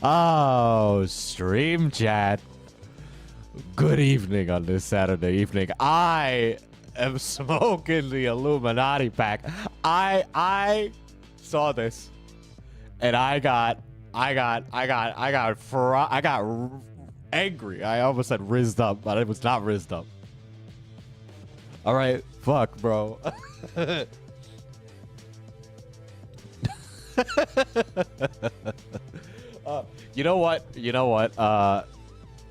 Oh, stream chat. Good evening on this Saturday evening. I am smoking the Illuminati pack. I saw this, and I got angry. I almost said rizzed up, but it was not rizzed up. All right, fuck, bro. You know what?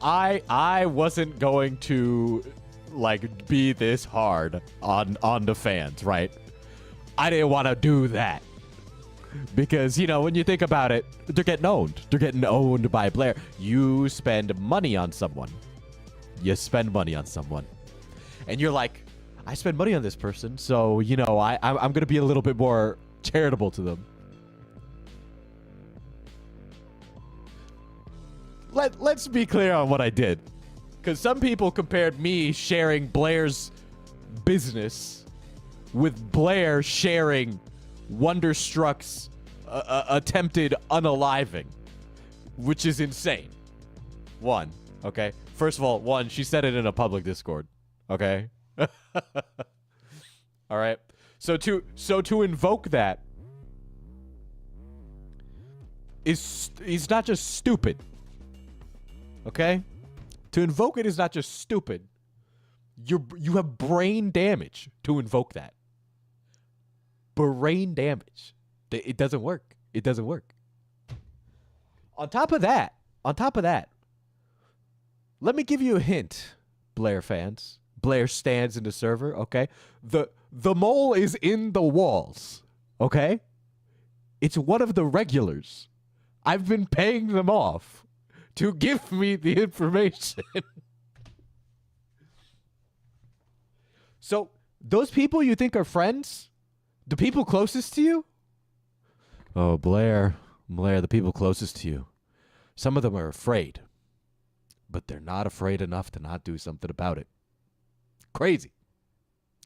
I wasn't going to like be this hard on the fans, right? I didn't want to do that because, you know, when you think about it, they're getting owned. They're getting owned by Blair. You spend money on someone. You spend money on someone, and you're like, I spend money on this person, so, you know, I'm gonna be a little bit more charitable to them. Let's be clear on what I did, because some people compared me sharing Blair's business with Blair sharing Wonderstruck's attempted unaliving, which is insane. One, okay? First of all, one, she said it in a public Discord, okay? All right. So to invoke that is not just stupid. Okay? To invoke it is not just stupid. You have brain damage to invoke that. Brain damage. It doesn't work. It doesn't work. On top of that, let me give you a hint, Blair fans. Blair stands in the server, okay? The mole is in the walls, okay? It's one of the regulars. I've been paying them off to give me the information. So, those people you think are friends? The people closest to you? Oh, Blair, the people closest to you. Some of them are afraid. But they're not afraid enough to not do something about it. Crazy.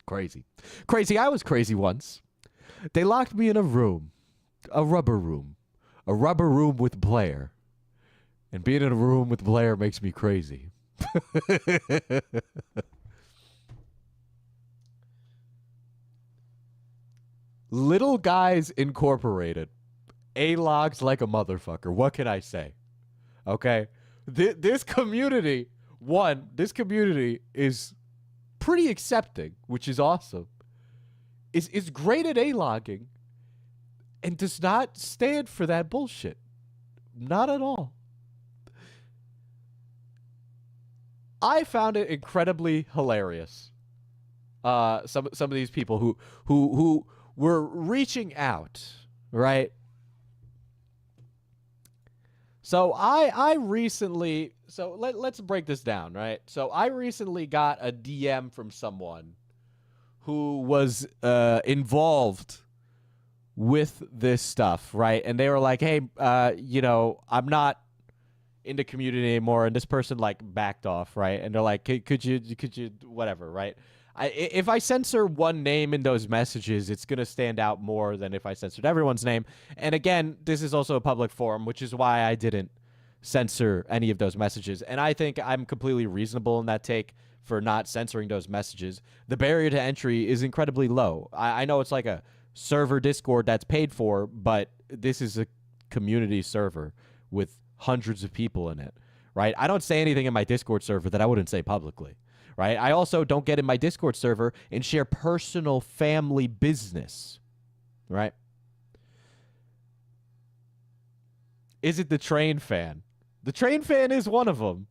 I was crazy once. They locked me in a room. A rubber room with Blair. And being in a room with Blair makes me crazy. Little Guys Incorporated. A-logs like a motherfucker. What can I say? Okay? This community is pretty accepting, which is awesome. Is great at A-logging and does not stand for that bullshit. Not at all. I found it incredibly hilarious. Some of these people who were reaching out, right? So I recently, so let's break this down, right? So I recently got a DM from someone who was involved with this stuff, right? And they were like, hey, you know, I'm not in the community anymore, and this person like backed off, right? And they're like, could you whatever, right? If I censor one name in those messages, it's gonna stand out more than if I censored everyone's name. And again, this is also a public forum, which is why I didn't censor any of those messages. And I think I'm completely reasonable in that take for not censoring those messages. The barrier to entry is incredibly low. I know it's like a server Discord that's paid for, but this is a community server with hundreds of people in it, right? I don't say anything in my Discord server that I wouldn't say publicly, right? I also don't get in my Discord server and share personal family business, right? Is it the Train fan? The Train fan is one of them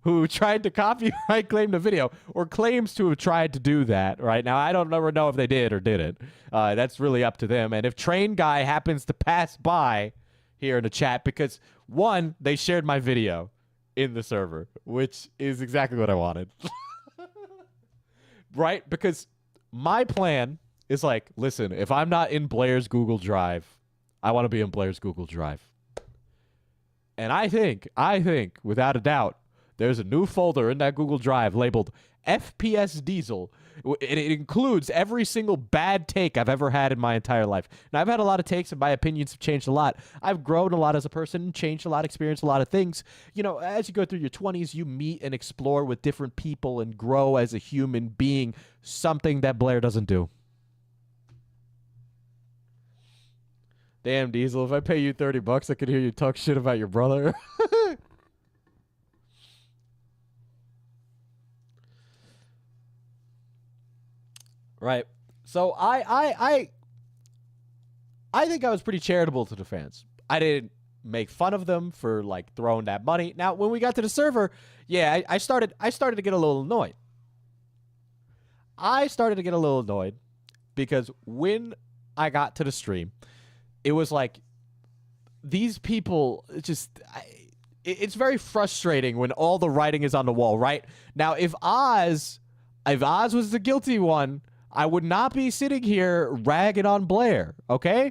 who tried to copyright claim the video or claims to have tried to do that, right? Now, I don't never know if they did or didn't. That's really up to them. And if Train Guy happens to pass by here in the chat, because one, they shared my video in the server, which is exactly what I wanted. Right? Because my plan is like, listen, if I'm not in Blair's Google Drive, I want to be in Blair's Google Drive. And I think, without a doubt, there's a new folder in that Google Drive labeled FPS Diesel It includes every single bad take I've ever had in my entire life. Now, I've had a lot of takes, and my opinions have changed a lot. I've grown a lot as a person, changed a lot, experienced a lot of things. You know, as you go through your 20s, you meet and explore with different people and grow as a human being, something that Blair doesn't do. Damn, Diesel, if I pay you $30, I could hear you talk shit about your brother. Right. So I think I was pretty charitable to the fans. I didn't make fun of them for like throwing that money. Now, when we got to the server, yeah, I started to get a little annoyed. I started to get a little annoyed because when I got to the stream, it was like these people it's very frustrating when all the writing is on the wall, right? Now, if Oz was the guilty one, I would not be sitting here ragging on Blair, okay?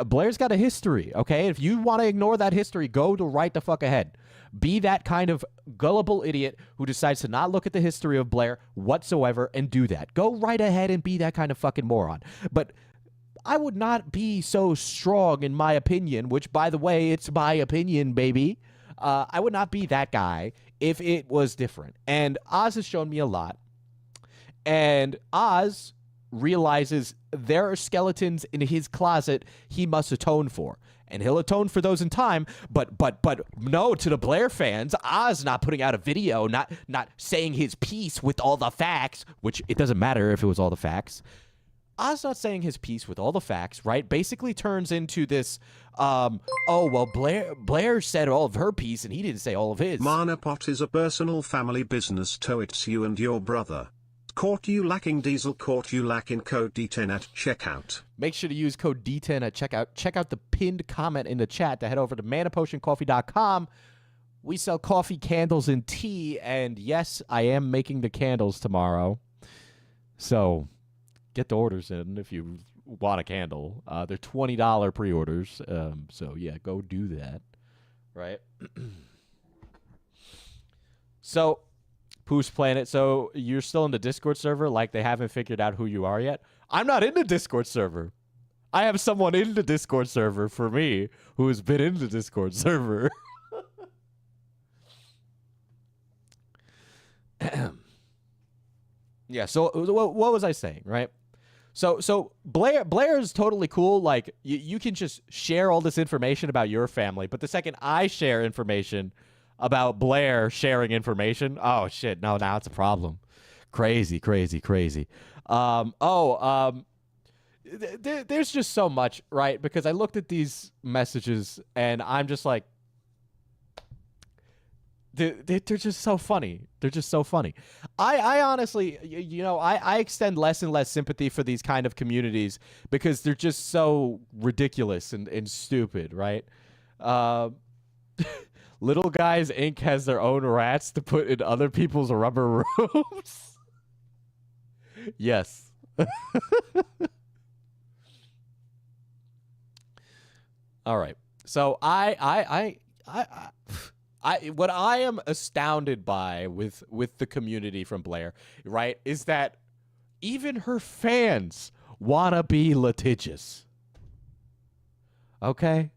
Blair's got a history, okay? If you want to ignore that history, go to right the fuck ahead. Be that kind of gullible idiot who decides to not look at the history of Blair whatsoever and do that. Go right ahead and be that kind of fucking moron. But I would not be so strong in my opinion, which, by the way, it's my opinion, baby. I would not be that guy if it was different. And Oz has shown me a lot. And Oz realizes there are skeletons in his closet he must atone for. And he'll atone for those in time, but no, to the Blair fans, Oz not putting out a video, not saying his piece with all the facts, which it doesn't matter if it was all the facts. Oz not saying his piece with all the facts, right, basically turns into this, oh, well, Blair said all of her piece and he didn't say all of his. Monopot is a personal family business, so it's you and your brother. Caught you lacking, Diesel, caught you lacking. Code D10 at checkout. Make sure to use code D10 at checkout. Check out the pinned comment in the chat to head over to manapotioncoffee.com. We sell coffee, candles, and tea, and yes, I am making the candles tomorrow. So get the orders in if you want a candle. They're $20 pre-orders, so yeah, go do that, right? So Pooh's Planet, so you're still in the Discord server like they haven't figured out who you are yet? I'm not in the Discord server. I have someone in the Discord server for me who has been in the Discord server. Yeah, so what was I saying, right? So Blair is totally cool. Like, you can just share all this information about your family, but the second I share information about Blair sharing information, oh shit, no, now it's a problem. Crazy. There's just so much, right? Because I looked at these messages and I'm just like, they're just so funny. They're just so funny. I honestly, I extend less and less sympathy for these kind of communities because they're just so ridiculous and stupid, right? Little Guys Inc. has their own rats to put in other people's rubber rooms. Yes. All right. So what I am astounded by with the community from Blair, right, is that even her fans want to be litigious. Okay?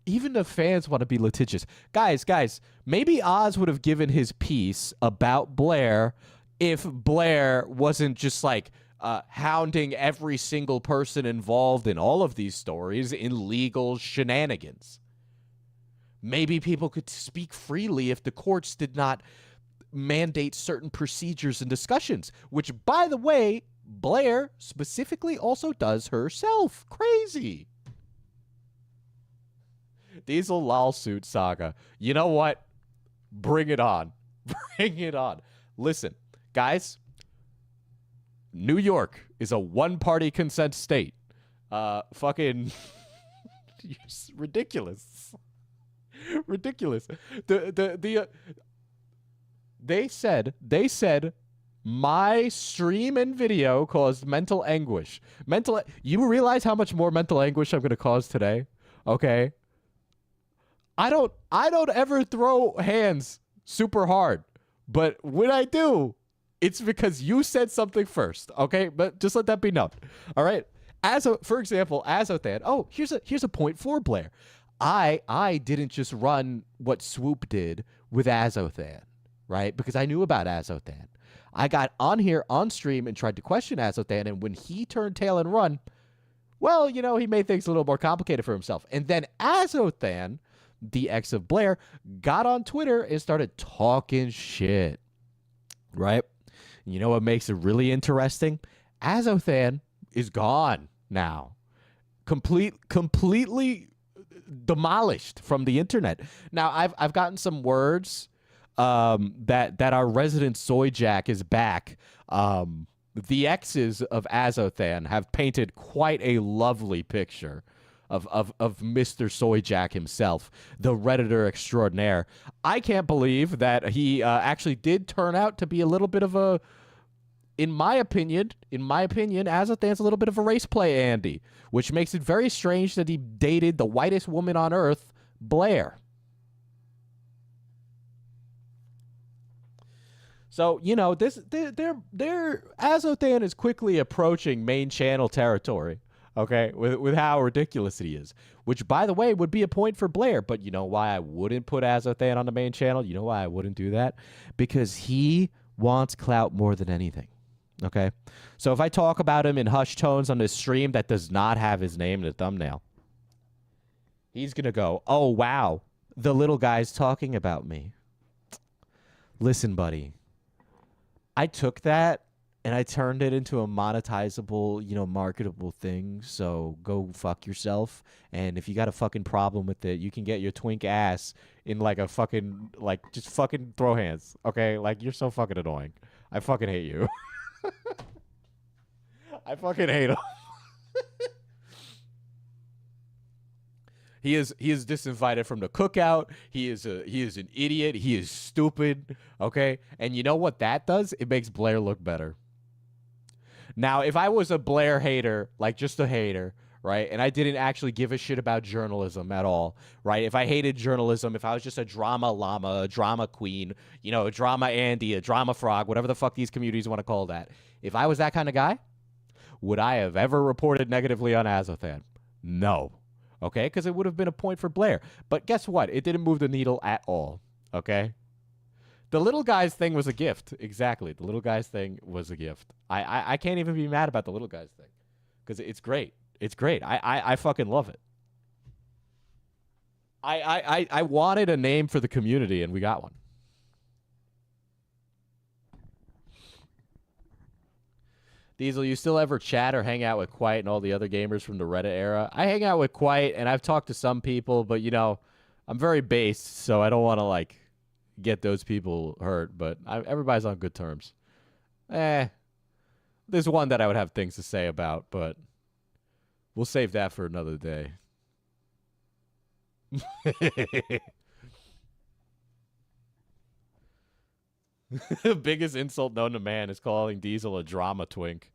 Even the fans want to be litigious. Guys, maybe Oz would have given his piece about Blair if Blair wasn't just like hounding every single person involved in all of these stories in legal shenanigans. Maybe people could speak freely if the courts did not mandate certain procedures and discussions, which, by the way, Blair specifically also does herself. Crazy. Diesel lawsuit saga. You know what? Bring it on. Bring it on. Listen, guys, New York is a one-party consent state. Fucking ridiculous. Ridiculous. They said my stream and video caused mental anguish. You realize how much more mental anguish I'm going to cause today? Okay? I don't ever throw hands super hard, But when I do, it's because you said something first, okay? But just let that be known. All right. For example, Azothan. Oh, here's a point for Blair. I didn't just run what Swoop did with Azothan, right? Because I knew about Azothan. I got on here on stream and tried to question Azothan, and when he turned tail and run, well, he made things a little more complicated for himself. And then Azothan, the ex of Blair, got on Twitter and started talking shit, right? You know what makes it really interesting? Azothan is gone now. Completely demolished from the internet. Now, I've gotten some words that our resident Soy Jack is back. The exes of Azothan have painted quite a lovely picture of Mr. Soy Jack himself, the Redditor extraordinaire. I can't believe that he actually did turn out to be a little bit of a, in my opinion, Azothan's a little bit of a race play Andy, which makes it very strange that he dated the whitest woman on earth, Blair. So, they're Azothan is quickly approaching main channel territory, okay, with how ridiculous he is, which, by the way, would be a point for Blair. But you know why I wouldn't put Azothan on the main channel? You know why I wouldn't do that? Because he wants clout more than anything, okay? So if I talk about him in hushed tones on this stream that does not have his name in the thumbnail, he's going to go, oh, wow, the little guy's talking about me. Listen, buddy. I took that and I turned it into a monetizable, marketable thing. So go fuck yourself. And if you got a fucking problem with it, you can get your twink ass in like a fucking, just fucking throw hands. Okay? Like, you're so fucking annoying. I fucking hate you. I fucking hate him. He is disinvited from the cookout. He is an idiot. He is stupid. Okay? And you know what that does? It makes Blair look better. Now, if I was a Blair hater, like just a hater, right, and I didn't actually give a shit about journalism at all, right? If I hated journalism, if I was just a drama llama, a drama queen, a drama Andy, a drama frog, whatever the fuck these communities want to call that, if I was that kind of guy, would I have ever reported negatively on Azothan? No. Okay, because it would have been a point for Blair. But guess what? It didn't move the needle at all. Okay? The little guys thing was a gift. Exactly. The little guys thing was a gift. I can't even be mad about the little guys thing. Because it's great. It's great. I fucking love it. I wanted a name for the community, and we got one. Diesel, you still ever chat or hang out with Quiet and all the other gamers from the Reddit era? I hang out with Quiet, and I've talked to some people, but, I'm very based, so I don't want to, get those people hurt, but everybody's on good terms. There's one that I would have things to say about, but we'll save that for another day. The biggest insult known to man is calling Diesel a drama twink.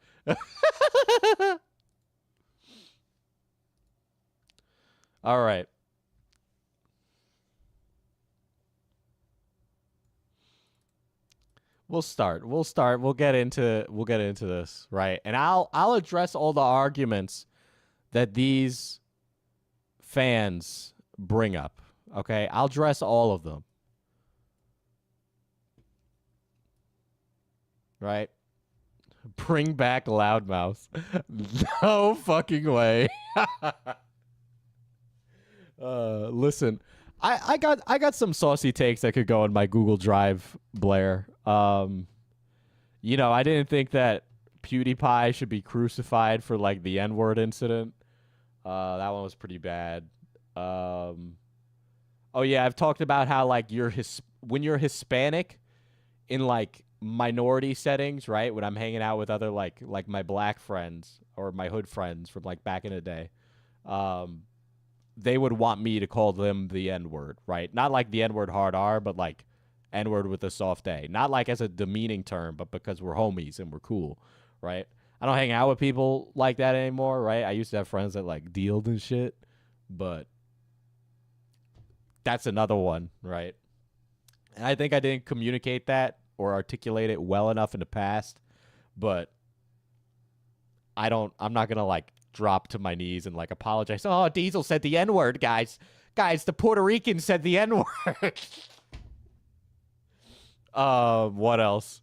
All right. We'll start. We'll get into this, right? And I'll address all the arguments that these fans bring up. Okay? I'll address all of them. Right? Bring back Loudmouth. No fucking way. Listen, I got some saucy takes that could go in my Google Drive, Blair. I didn't think that PewDiePie should be crucified for the N-word incident. That one was pretty bad. Oh yeah, I've talked about how when you're Hispanic in minority settings, right? When I'm hanging out with other like my black friends or my hood friends from back in the day, they would want me to call them the N-word, right? Not the N-word hard R, but N-word with a soft A. Not as a demeaning term, but because we're homies and we're cool, right? I don't hang out with people like that anymore, right? I used to have friends that dealed and shit, but that's another one, right? And I think I didn't communicate that or articulate it well enough in the past, but I'm not going to like drop to my knees and like apologize. Oh, Diesel said the N-word, guys. Guys, the Puerto Rican said the N-word. What else?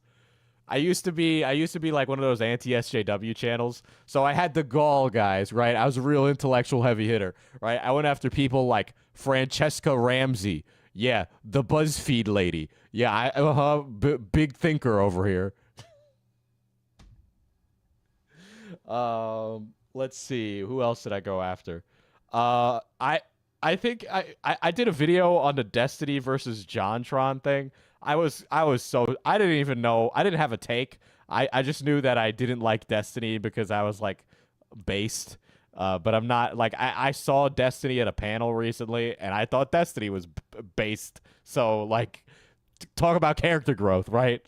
I used to be like one of those anti-SJW channels. So I had the gall, guys, right? I was a real intellectual heavy hitter, right? I went after people like Francesca Ramsey. Yeah, the BuzzFeed lady. Yeah, big thinker over here. Let's see. Who else did I go after? I think I did a video on the Destiny versus JonTron thing. I didn't even know. I didn't have a take. I just knew that I didn't like Destiny because I was like based. But I'm not like I saw Destiny at a panel recently and I thought Destiny was based. So like talk about character growth, right?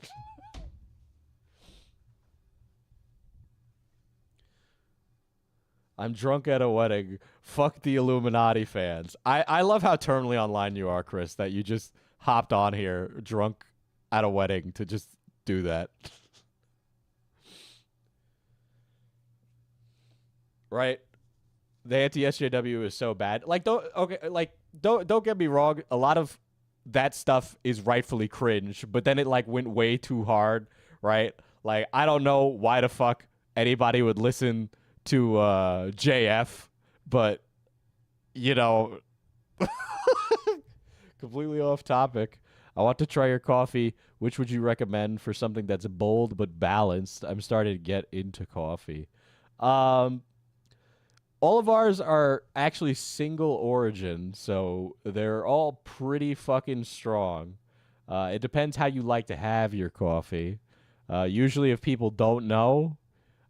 I'm drunk at a wedding. Fuck the Illuminati fans. I love how terminally online you are, Chris, that you just hopped on here drunk at a wedding to just do that. Right? The anti-SJW is so bad. Like don't get me wrong, a lot of that stuff is rightfully cringe, but then it like went way too hard, right? Like I don't know why the fuck anybody would listen to JF, but you know, completely off topic. I want to try your coffee. Which would you recommend for something that's bold but balanced? I'm starting to get into coffee. All of ours are actually single origin, so they're all pretty fucking strong. It depends how you like to have your coffee. Usually, if people don't know,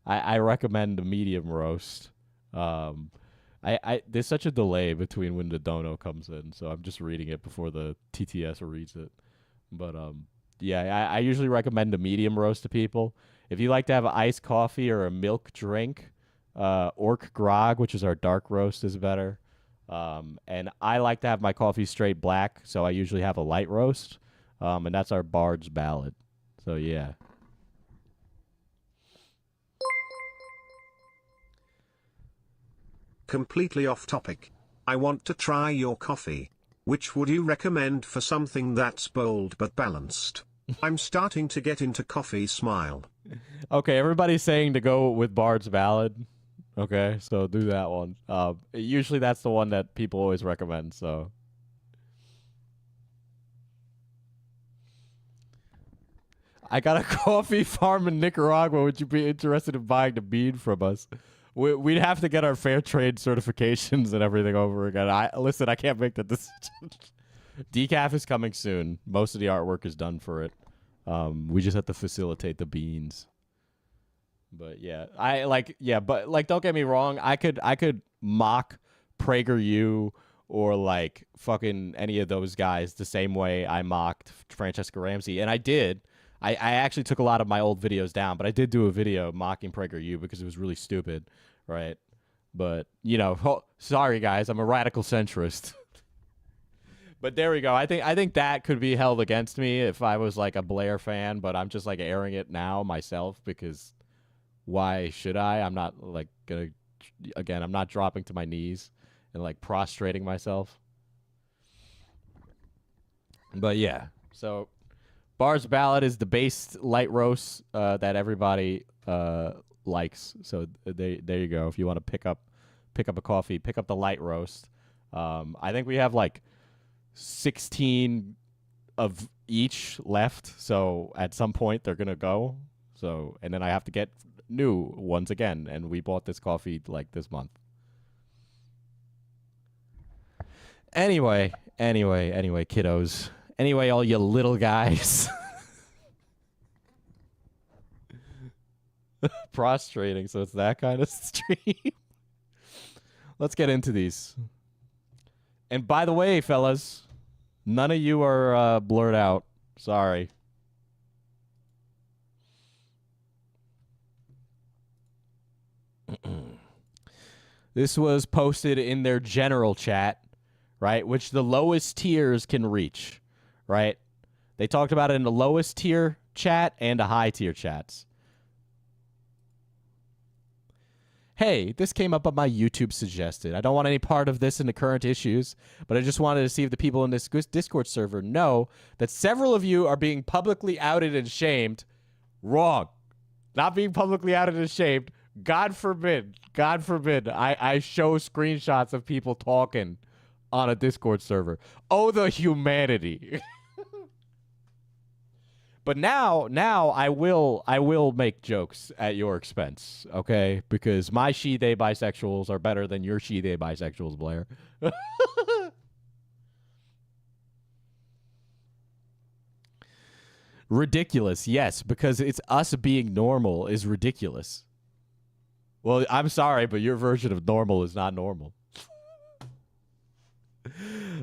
I recommend a medium roast. There's such a delay between when the dono comes in, so I'm just reading it before the TTS reads it. But yeah, I usually recommend a medium roast to people. If you like to have an iced coffee or a milk drink, Orc Grog, which is our dark roast, is better. And I like to have my coffee straight black, so I usually have a light roast. And that's our Bard's Ballad. So yeah. Completely off topic. I want to try your coffee. Which would you recommend for something that's bold but balanced? I'm starting to get into coffee, smile. Okay, everybody's saying to go with Bard's Ballad. Okay, so do that one. Usually that's the one that people always recommend, so. I got a coffee farm in Nicaragua. Would you be interested in buying the bean from us? We'd have to get our fair trade certifications and everything over again. Listen, I can't make that decision. Decaf is coming soon. Most of the artwork is done for it. We just have to facilitate the beans. But yeah, don't get me wrong. I could mock PragerU or like fucking any of those guys the same way I mocked Francesca Ramsey, and I did. I actually took a lot of my old videos down, but I did do a video mocking PragerU because it was really stupid, right? But, you know, sorry guys, I'm a radical centrist. But there we go. I think that could be held against me if I was like a Blair fan, but I'm just like airing it now myself because why should I? I'm not like gonna, again, I'm not dropping to my knees and like prostrating myself. But yeah, so Bard's Ballad is the base light roast that everybody likes. So there you go. If you want to pick up a coffee, pick up the light roast. I think we have like 16 of each left. So at some point they're gonna go. So and then I have to get new ones again. And we bought this coffee like this month. Anyway, kiddos. Anyway, all you little guys. Prostrating, so it's that kind of stream. Let's get into these. And by the way, fellas, none of you are blurred out. Sorry. This was posted in their general chat, right? Which the lowest tiers can reach, right? They talked about it in the lowest tier. chat and a high tier chats. Hey, this came up on my YouTube suggested. I don't want any part of this in the current issues, but I just wanted to see if the people in this Discord server know that several of you are being publicly outed and shamed. Wrong. Not being publicly outed and shamed. God forbid. God forbid. I show screenshots of people talking on a Discord server. Oh, the humanity. But now I will make jokes at your expense, okay? Because my she-they bisexuals are better than your she-they bisexuals, Blair. Ridiculous, yes, because it's us being normal is ridiculous. Well, I'm sorry, but your version of normal is not normal.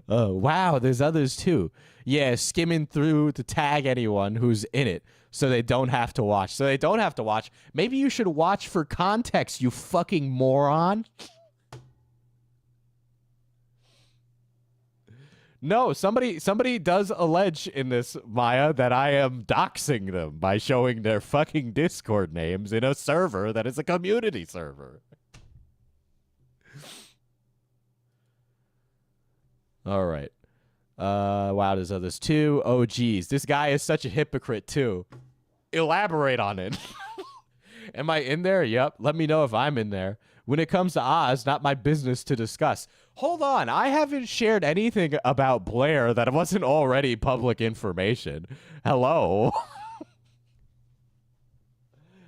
Oh, wow, there's others too. Yeah, skimming through to tag anyone who's in it so they don't have to watch. So they don't have to watch. Maybe you should watch for context, you fucking moron. No, somebody does allege in this, Maya, that I am doxing them by showing their fucking Discord names in a server that is a community server. All right. Wow, there's others too. Oh, geez. This guy is such a hypocrite, too. Elaborate on it. Am I in there? Yep. Let me know if I'm in there. When it comes to Oz, not my business to discuss. Hold on. I haven't shared anything about Blair that wasn't already public information. Hello.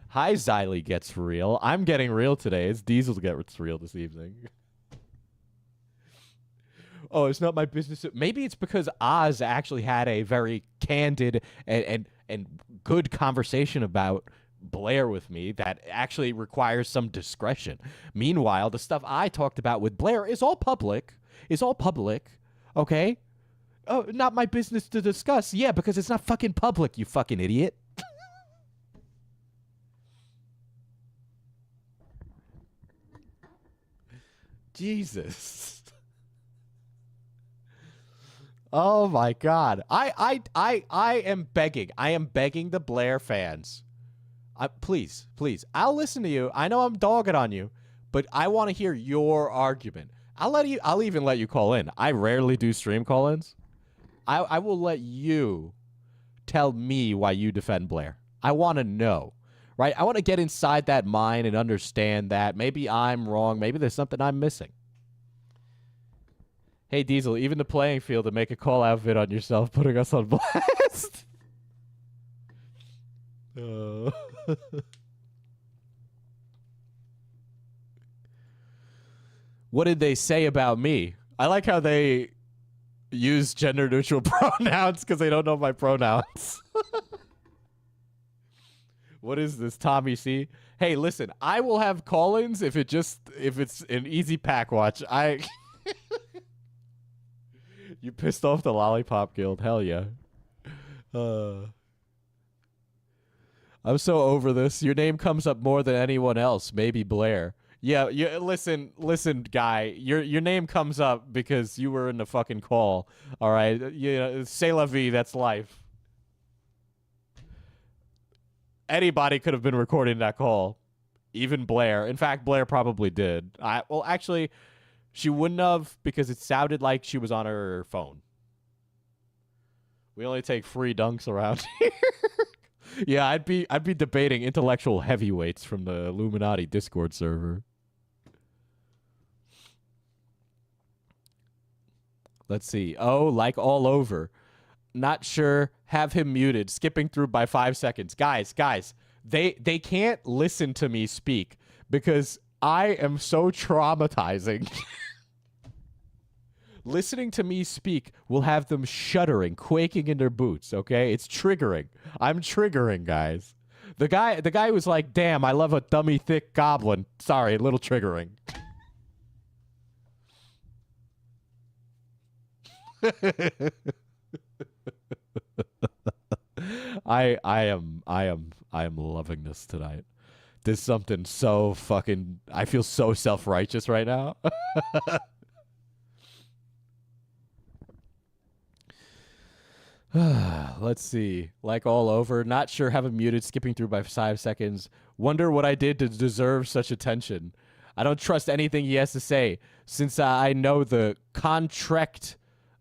Hi, Xylee gets real. I'm getting real today. It's Diesel gets real this evening. Oh, it's not my business. Maybe it's because Oz actually had a very candid and good conversation about Blair with me that actually requires some discretion. Meanwhile, the stuff I talked about with Blair is all public. Okay? Oh, not my business to discuss. Yeah, because it's not fucking public, you fucking idiot. Jesus. Oh my God. I am begging. I am begging the Blair fans. Please. I'll listen to you. I know I'm dogging on you, but I want to hear your argument. I'll even let you call in. I rarely do stream call-ins. I will let you tell me why you defend Blair. I want to know. Right? I want to get inside that mind and understand that maybe I'm wrong. Maybe there's something I'm missing. Hey, Diesel, even the playing field to make a call-out vid on yourself, putting us on blast. What did they say about me? I like how they use gender-neutral pronouns because they don't know my pronouns. What is this, Tommy C? Hey, listen, I will have call-ins if it's an easy pack watch. You pissed off the Lollipop Guild. Hell yeah. I'm so over this. Your name comes up more than anyone else. Maybe Blair. Yeah, listen, guy. Your name comes up because you were in the fucking call. All right? C'est la vie. That's life. Anybody could have been recording that call. Even Blair. In fact, Blair probably did. Well, actually... She wouldn't have because it sounded like she was on her phone. We only take free dunks around here. Yeah, I'd be debating intellectual heavyweights from the Illuminaughtii Discord server. Let's see. Oh, like all over. Not sure. Have him muted. Skipping through by 5 seconds. Guys. They can't listen to me speak because I am so traumatizing. Listening to me speak will have them shuddering, quaking in their boots, okay? It's triggering. I'm triggering, guys. The guy was like, damn, I love a dummy thick goblin. Sorry, a little triggering. I am loving this tonight. There's something so fucking... I feel so self-righteous right now. Let's see. Like all over. Not sure. Have him muted. Skipping through by 5 seconds. Wonder what I did to deserve such attention. I don't trust anything he has to say since I know the contract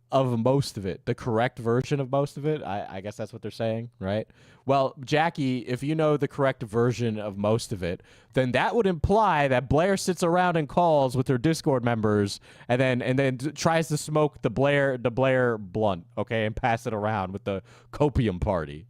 of most of it, the correct version of most of it. I guess that's what they're saying, right? Well, Jackie, if you know the correct version of most of it, then that would imply that Blair sits around and calls with her Discord members and then tries to smoke the Blair blunt, okay, and pass it around with the copium party.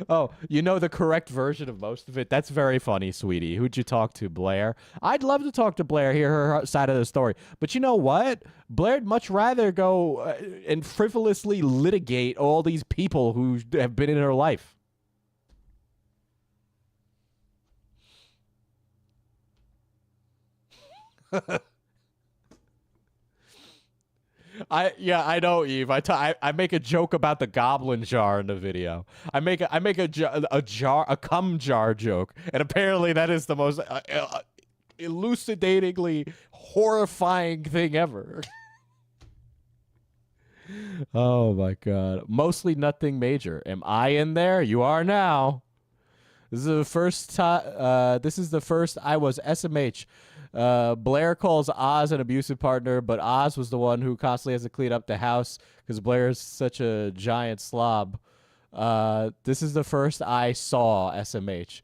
Oh, you know the correct version of most of it? That's very funny, sweetie. Who'd you talk to, Blair? I'd love to talk to Blair, hear her side of the story. But you know what? Blair'd much rather go and frivolously litigate all these people who have been in her life. I know, Eve. I make a joke about the goblin jar in the video. I make a cum jar joke, and apparently that is the most elucidatingly horrifying thing ever. Oh my god! Mostly nothing major. Am I in there? You are now. This is the first time. This is the first I was SMH. Blair calls Oz an abusive partner, but Oz was the one who constantly has to clean up the house because Blair is such a giant slob. This is the first I saw SMH.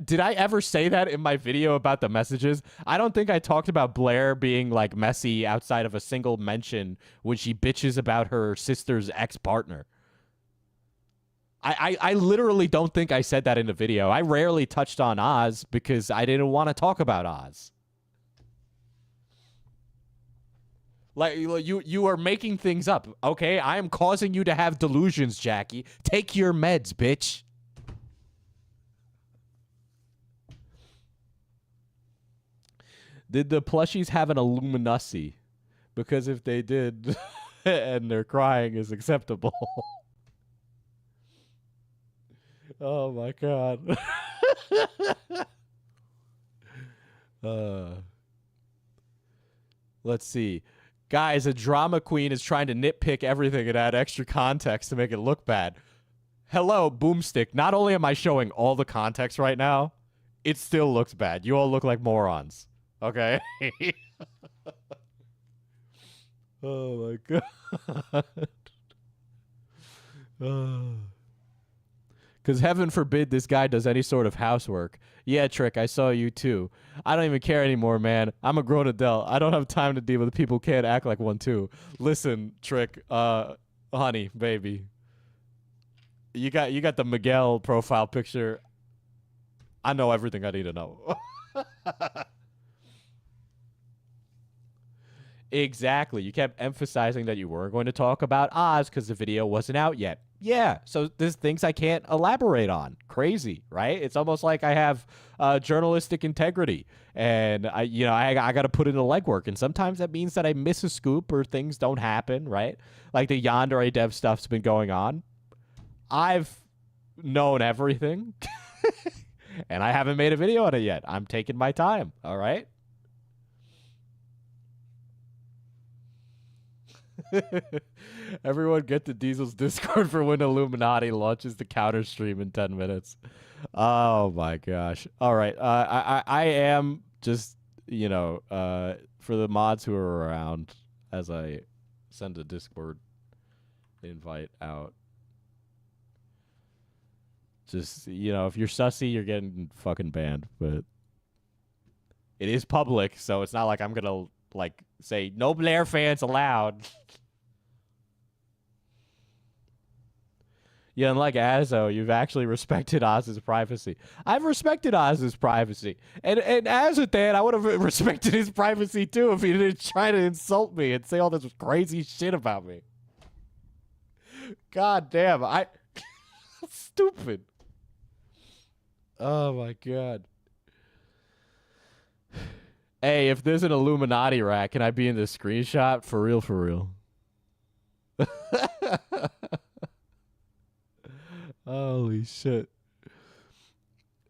Did I ever say that in my video about the messages? I don't think I talked about Blair being like messy outside of a single mention when she bitches about her sister's ex-partner. I literally don't think I said that in the video. I rarely touched on Oz because I didn't want to talk about Oz. Like you are making things up, okay? I am causing you to have delusions, Jackie. Take your meds, bitch. Did the plushies have an iilluminaughtii? Because if they did, and they're crying is acceptable. Oh my god. Let's see. Guys, a drama queen is trying to nitpick everything and add extra context to make it look bad. Hello, Boomstick. Not only am I showing all the context right now, it still looks bad. You all look like morons. Okay? Oh my god. Because heaven forbid this guy does any sort of housework. Yeah, Trick, I saw you too. I don't even care anymore, man. I'm a grown adult. I don't have time to deal with people who can't act like one too. Listen, Trick, honey, baby. You got the Miguel profile picture. I know everything I need to know. Exactly. You kept emphasizing that you weren't going to talk about Oz because the video wasn't out yet. Yeah, so there's things I can't elaborate on. Crazy, right? It's almost like I have journalistic integrity, and I got to put in the legwork, and sometimes that means that I miss a scoop or things don't happen, right? Like the Yandere dev stuff's been going on. I've known everything, and I haven't made a video on it yet. I'm taking my time, all right? Everyone get to Diesel's Discord for when iilluminaughtii launches the counter stream in 10 minutes. Oh my gosh. All right. I am just, for the mods who are around as I send a Discord invite out. Just, if you're sussy, you're getting fucking banned, but it is public, so it's not like I'm going to say no Blair fans allowed. Yeah, and like Azo, you've actually respected Oz's privacy. I've respected Oz's privacy. And as a dad, I would have respected his privacy too if he didn't try to insult me and say all this crazy shit about me. God damn, stupid. Oh my god. Hey, if there's an iilluminaughtii rack, can I be in the screenshot? For real, for real. Holy shit.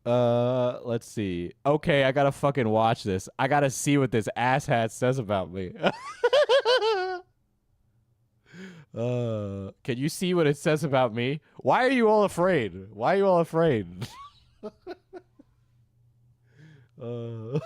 Let's see. Okay, I gotta fucking watch this. I gotta see what this asshat says about me. Can you see what it says about me? Why are you all afraid? Why are you all afraid? uh.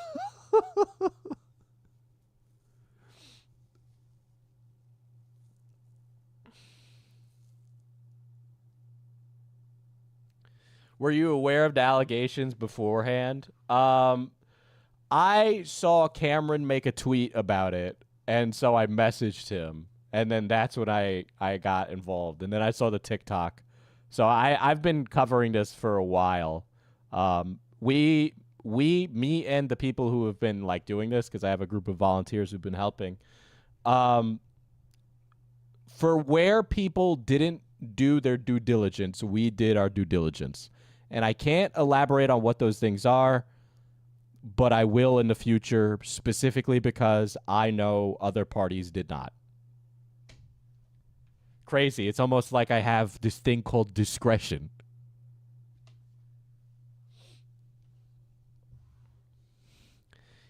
Were you aware of the allegations beforehand? I saw Cameron make a tweet about it, and so I messaged him, and then that's when I got involved, and then I saw the TikTok. So I've been covering this for a while. Me and the people who have been like doing this, because I have a group of volunteers who've been helping. For where people didn't do their due diligence, we did our due diligence. And I can't elaborate on what those things are, but I will in the future, specifically because I know other parties did not. Crazy. It's almost like I have this thing called discretion.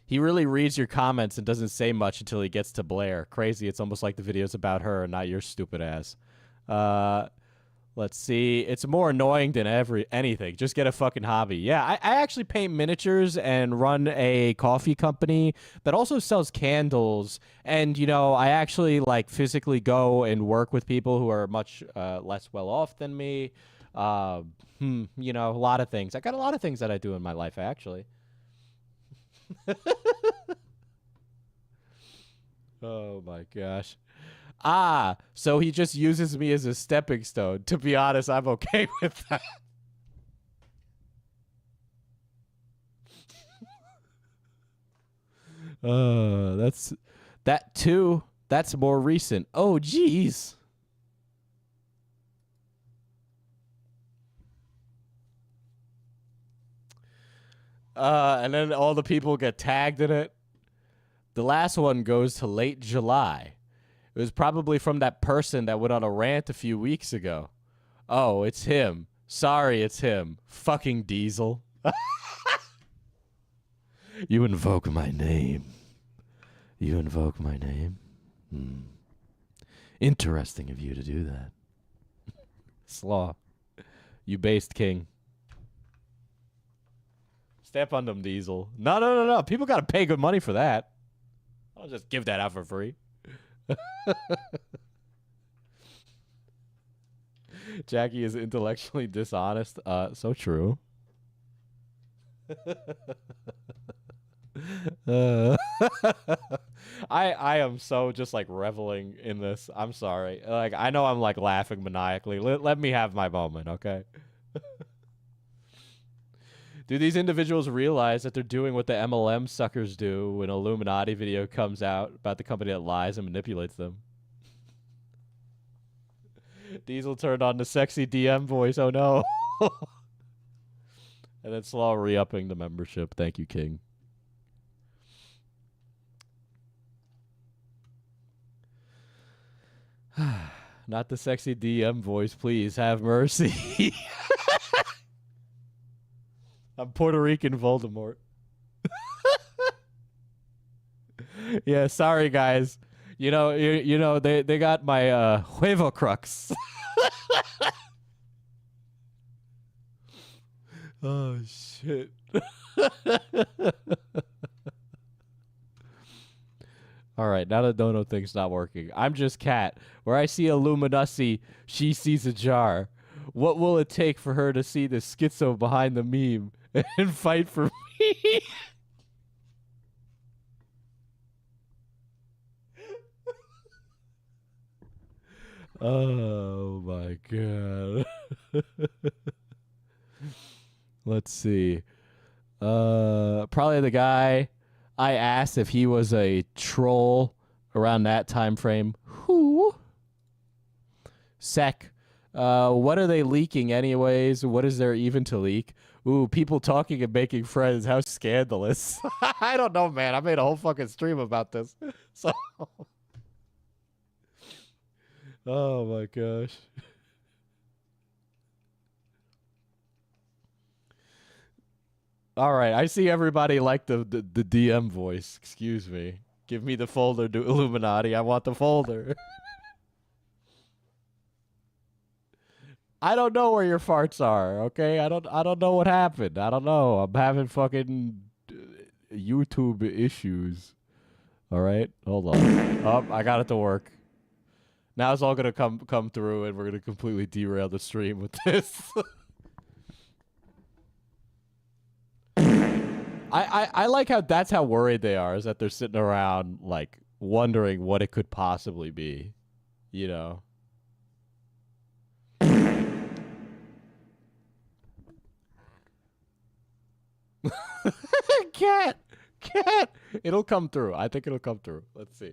He really reads your comments and doesn't say much until he gets to Blair. Crazy. It's almost like the video's about her and not your stupid ass. Let's see. It's more annoying than anything. Just get a fucking hobby. Yeah, I actually paint miniatures and run a coffee company that also sells candles. And, you know, I actually like physically go and work with people who are much less well off than me. You know, a lot of things. I got a lot of things that I do in my life, actually. Oh my gosh. So he just uses me as a stepping stone. To be honest, I'm okay with that. That's that too. That's more recent. Oh, geez. And then all the people get tagged in it. The last one goes to late July. It was probably from that person that went on a rant a few weeks ago. Oh, it's him. Sorry, it's him. Fucking Diesel. You invoke my name. You invoke my name? Interesting of you to do that. Slaw. You based king. Step on them, Diesel. No. People got to pay good money for that. I'll just give that out for free. Jackie is intellectually dishonest. So true. I am so just like reveling in this. I'm sorry. Like I know I'm like laughing maniacally. Let me have my moment, okay? Do these individuals realize that they're doing what the MLM suckers do when an Illuminati video comes out about the company that lies and manipulates them? Diesel turned on the sexy DM voice. Oh no. And then Slaw re-upping the membership. Thank you, King. Not the sexy DM voice, please. Have mercy. I'm Puerto Rican Voldemort. Yeah, sorry guys. You know they got my huevo crux. Oh shit. All right, now the dono thing's not working. I'm just Cat. Where I see iilluminaughtii, she sees a jar. What will it take for her to see the schizo behind the meme and fight for me? Oh my god. Let's see. Probably the guy I asked if he was a troll around that time frame. Who? Sec. What are they leaking anyways? What is there even to leak? Ooh, people talking and making friends. How scandalous. I don't know, man. I made a whole fucking stream about this. So oh my gosh. All right, I see everybody like the DM voice. Excuse me. Give me the folder to Illuminati. I want the folder. I don't know where your farts are, okay? I don't know what happened. I don't know. I'm having fucking YouTube issues. All right? Hold on. Oh, I got it to work. Now it's all going to come through and we're going to completely derail the stream with this. I like how that's how worried they are, is that they're sitting around like wondering what it could possibly be, you know. Cat. It'll come through. I think it'll come through. Let's see.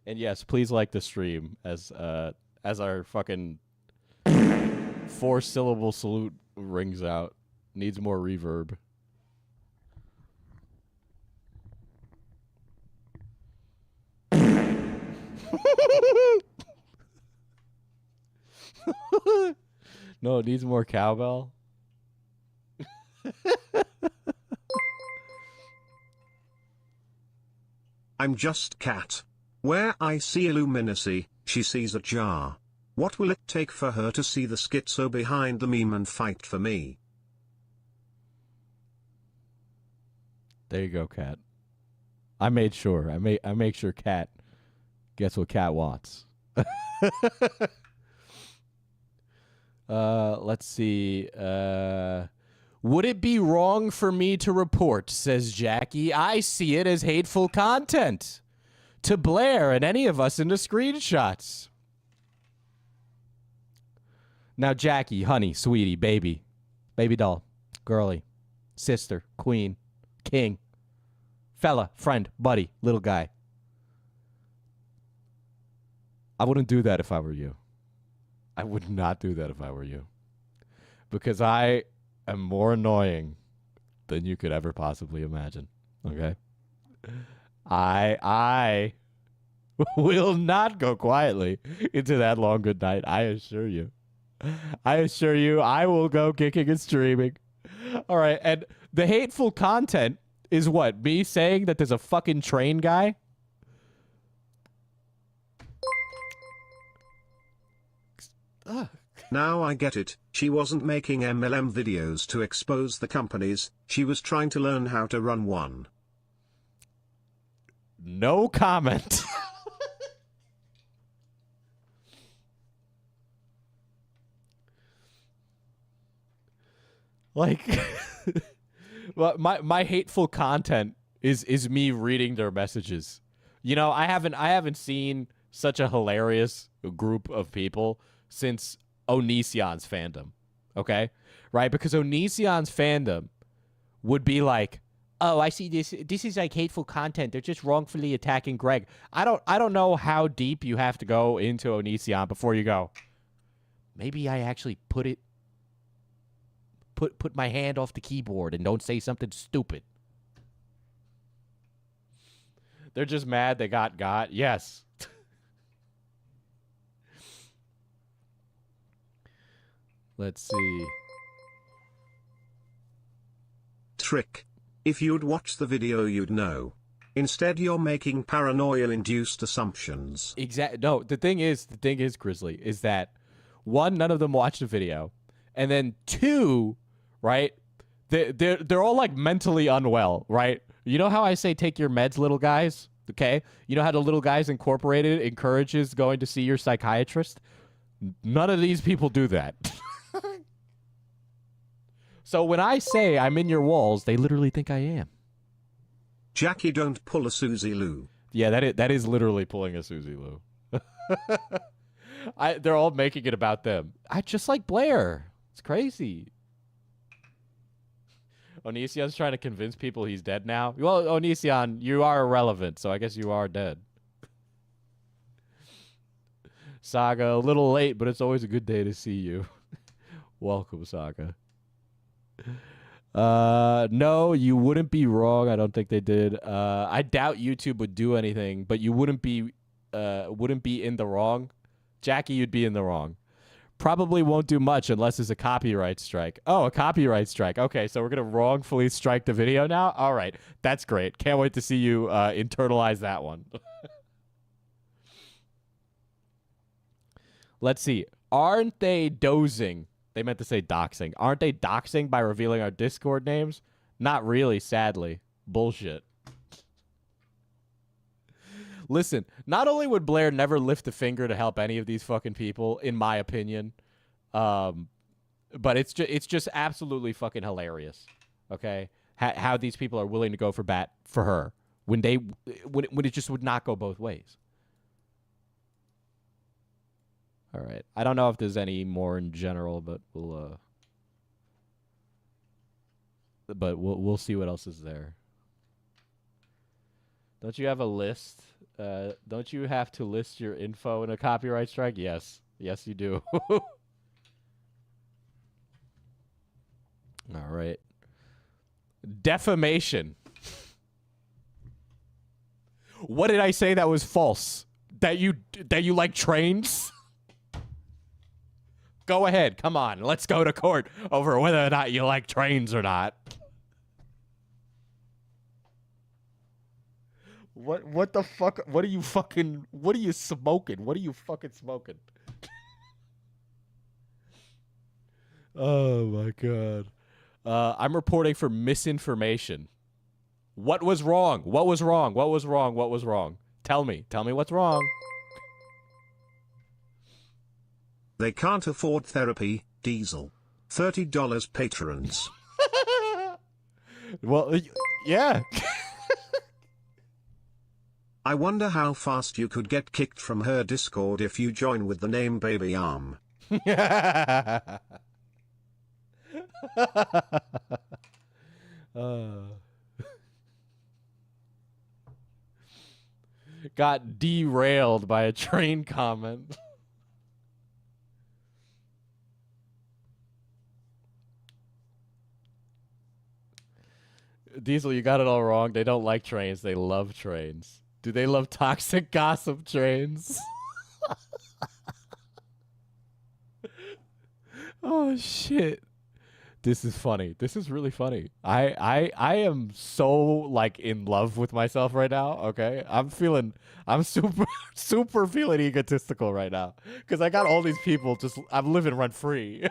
And yes, please like the stream as our fucking 4-syllable salute rings out. Needs more reverb. No, it needs more cowbell. I'm just cat. Where I see illuminacy, she sees a jar. What will it take for her to see the schizo behind the meme and fight for me? There you go, Cat. I made sure. I make sure Cat gets what Cat wants. Let's see. Would it be wrong for me to report, says Jackie? I see it as hateful content to Blair and any of us in the screenshots. Now, Jackie, honey, sweetie, baby doll, girly, sister, queen, king, fella, friend, buddy, little guy. I wouldn't do that if I were you. I would not do that if I were you. Because I am more annoying than you could ever possibly imagine. Okay? I will not go quietly into that long good night. I assure you. I will go kicking and streaming. All right. And the hateful content is what? Me saying that there's a fucking train guy? Now I get it. She wasn't making MLM videos to expose the companies, she was trying to learn how to run one. No comment. Like, well, my hateful content is me reading their messages. You know, I haven't seen such a hilarious group of people since Onision's fandom. Okay? Right? Because Onision's fandom would be like, oh, I see this is like hateful content. They're just wrongfully attacking Greg. I don't know how deep you have to go into Onision before you go, maybe I actually put my hand off the keyboard and don't say something stupid. They're just mad they got. Yes. Let's see. Trick. If you'd watch the video you'd know. Instead you're making paranoia-induced assumptions. No, the thing is, Grizzly, is that one, none of them watched the video. And then two, right? They're all like mentally unwell, right? You know how I say take your meds, little guys? Okay? You know how the Little Guys Incorporated encourages going to see your psychiatrist? None of these people do that. So when I say I'm in your walls, they literally think I am. Jackie, don't pull a Susie Lou. Yeah, that is literally pulling a Susie Lou. They're all making it about them. I just like Blair. It's crazy. Onision's trying to convince people he's dead now. Well, Onision, you are irrelevant, so I guess you are dead. Saga, a little late, but it's always a good day to see you. Welcome, Saga. No, you wouldn't be wrong. I don't think they did. I doubt YouTube would do anything, but you wouldn't be in the wrong. Jackie, you'd be in the wrong. Probably won't do much unless it's a copyright strike. Oh, a copyright strike. Okay, so we're going to wrongfully strike the video now? All right, that's great. Can't wait to see you internalize that one. Let's see. Aren't they dozing? They meant to say doxing. Aren't they doxing by revealing our Discord names? Not really, sadly. Bullshit. Listen, not only would Blair never lift a finger to help any of these fucking people, in my opinion, but it's just absolutely fucking hilarious. Okay, how these people are willing to go for bat for her when it just would not go both ways. All right, I don't know if there's any more in general, but we'll see what else is there. Don't you have a list? Don't you have to list your info in a copyright strike? Yes. Yes, you do. All right. Defamation. What did I say that was false? That you like trains? Go ahead. Come on. Let's go to court over whether or not you like trains or not. What the fuck? What are you smoking? What are you fucking smoking? Oh my god. I'm reporting for misinformation. What was wrong? What was wrong? What was wrong? What was wrong? Tell me what's wrong. They can't afford therapy, Diesel. $30 patrons. Well, yeah. I wonder how fast you could get kicked from her Discord if you join with the name Baby Arm. Got derailed by a train comment. Diesel, you got it all wrong. They don't like trains. They love trains. Do they love toxic gossip trains? Oh, shit. This is funny. This is really funny. I am so, like, in love with myself right now, okay? I'm super feeling egotistical right now. Because I got all these people I'm living rent-free.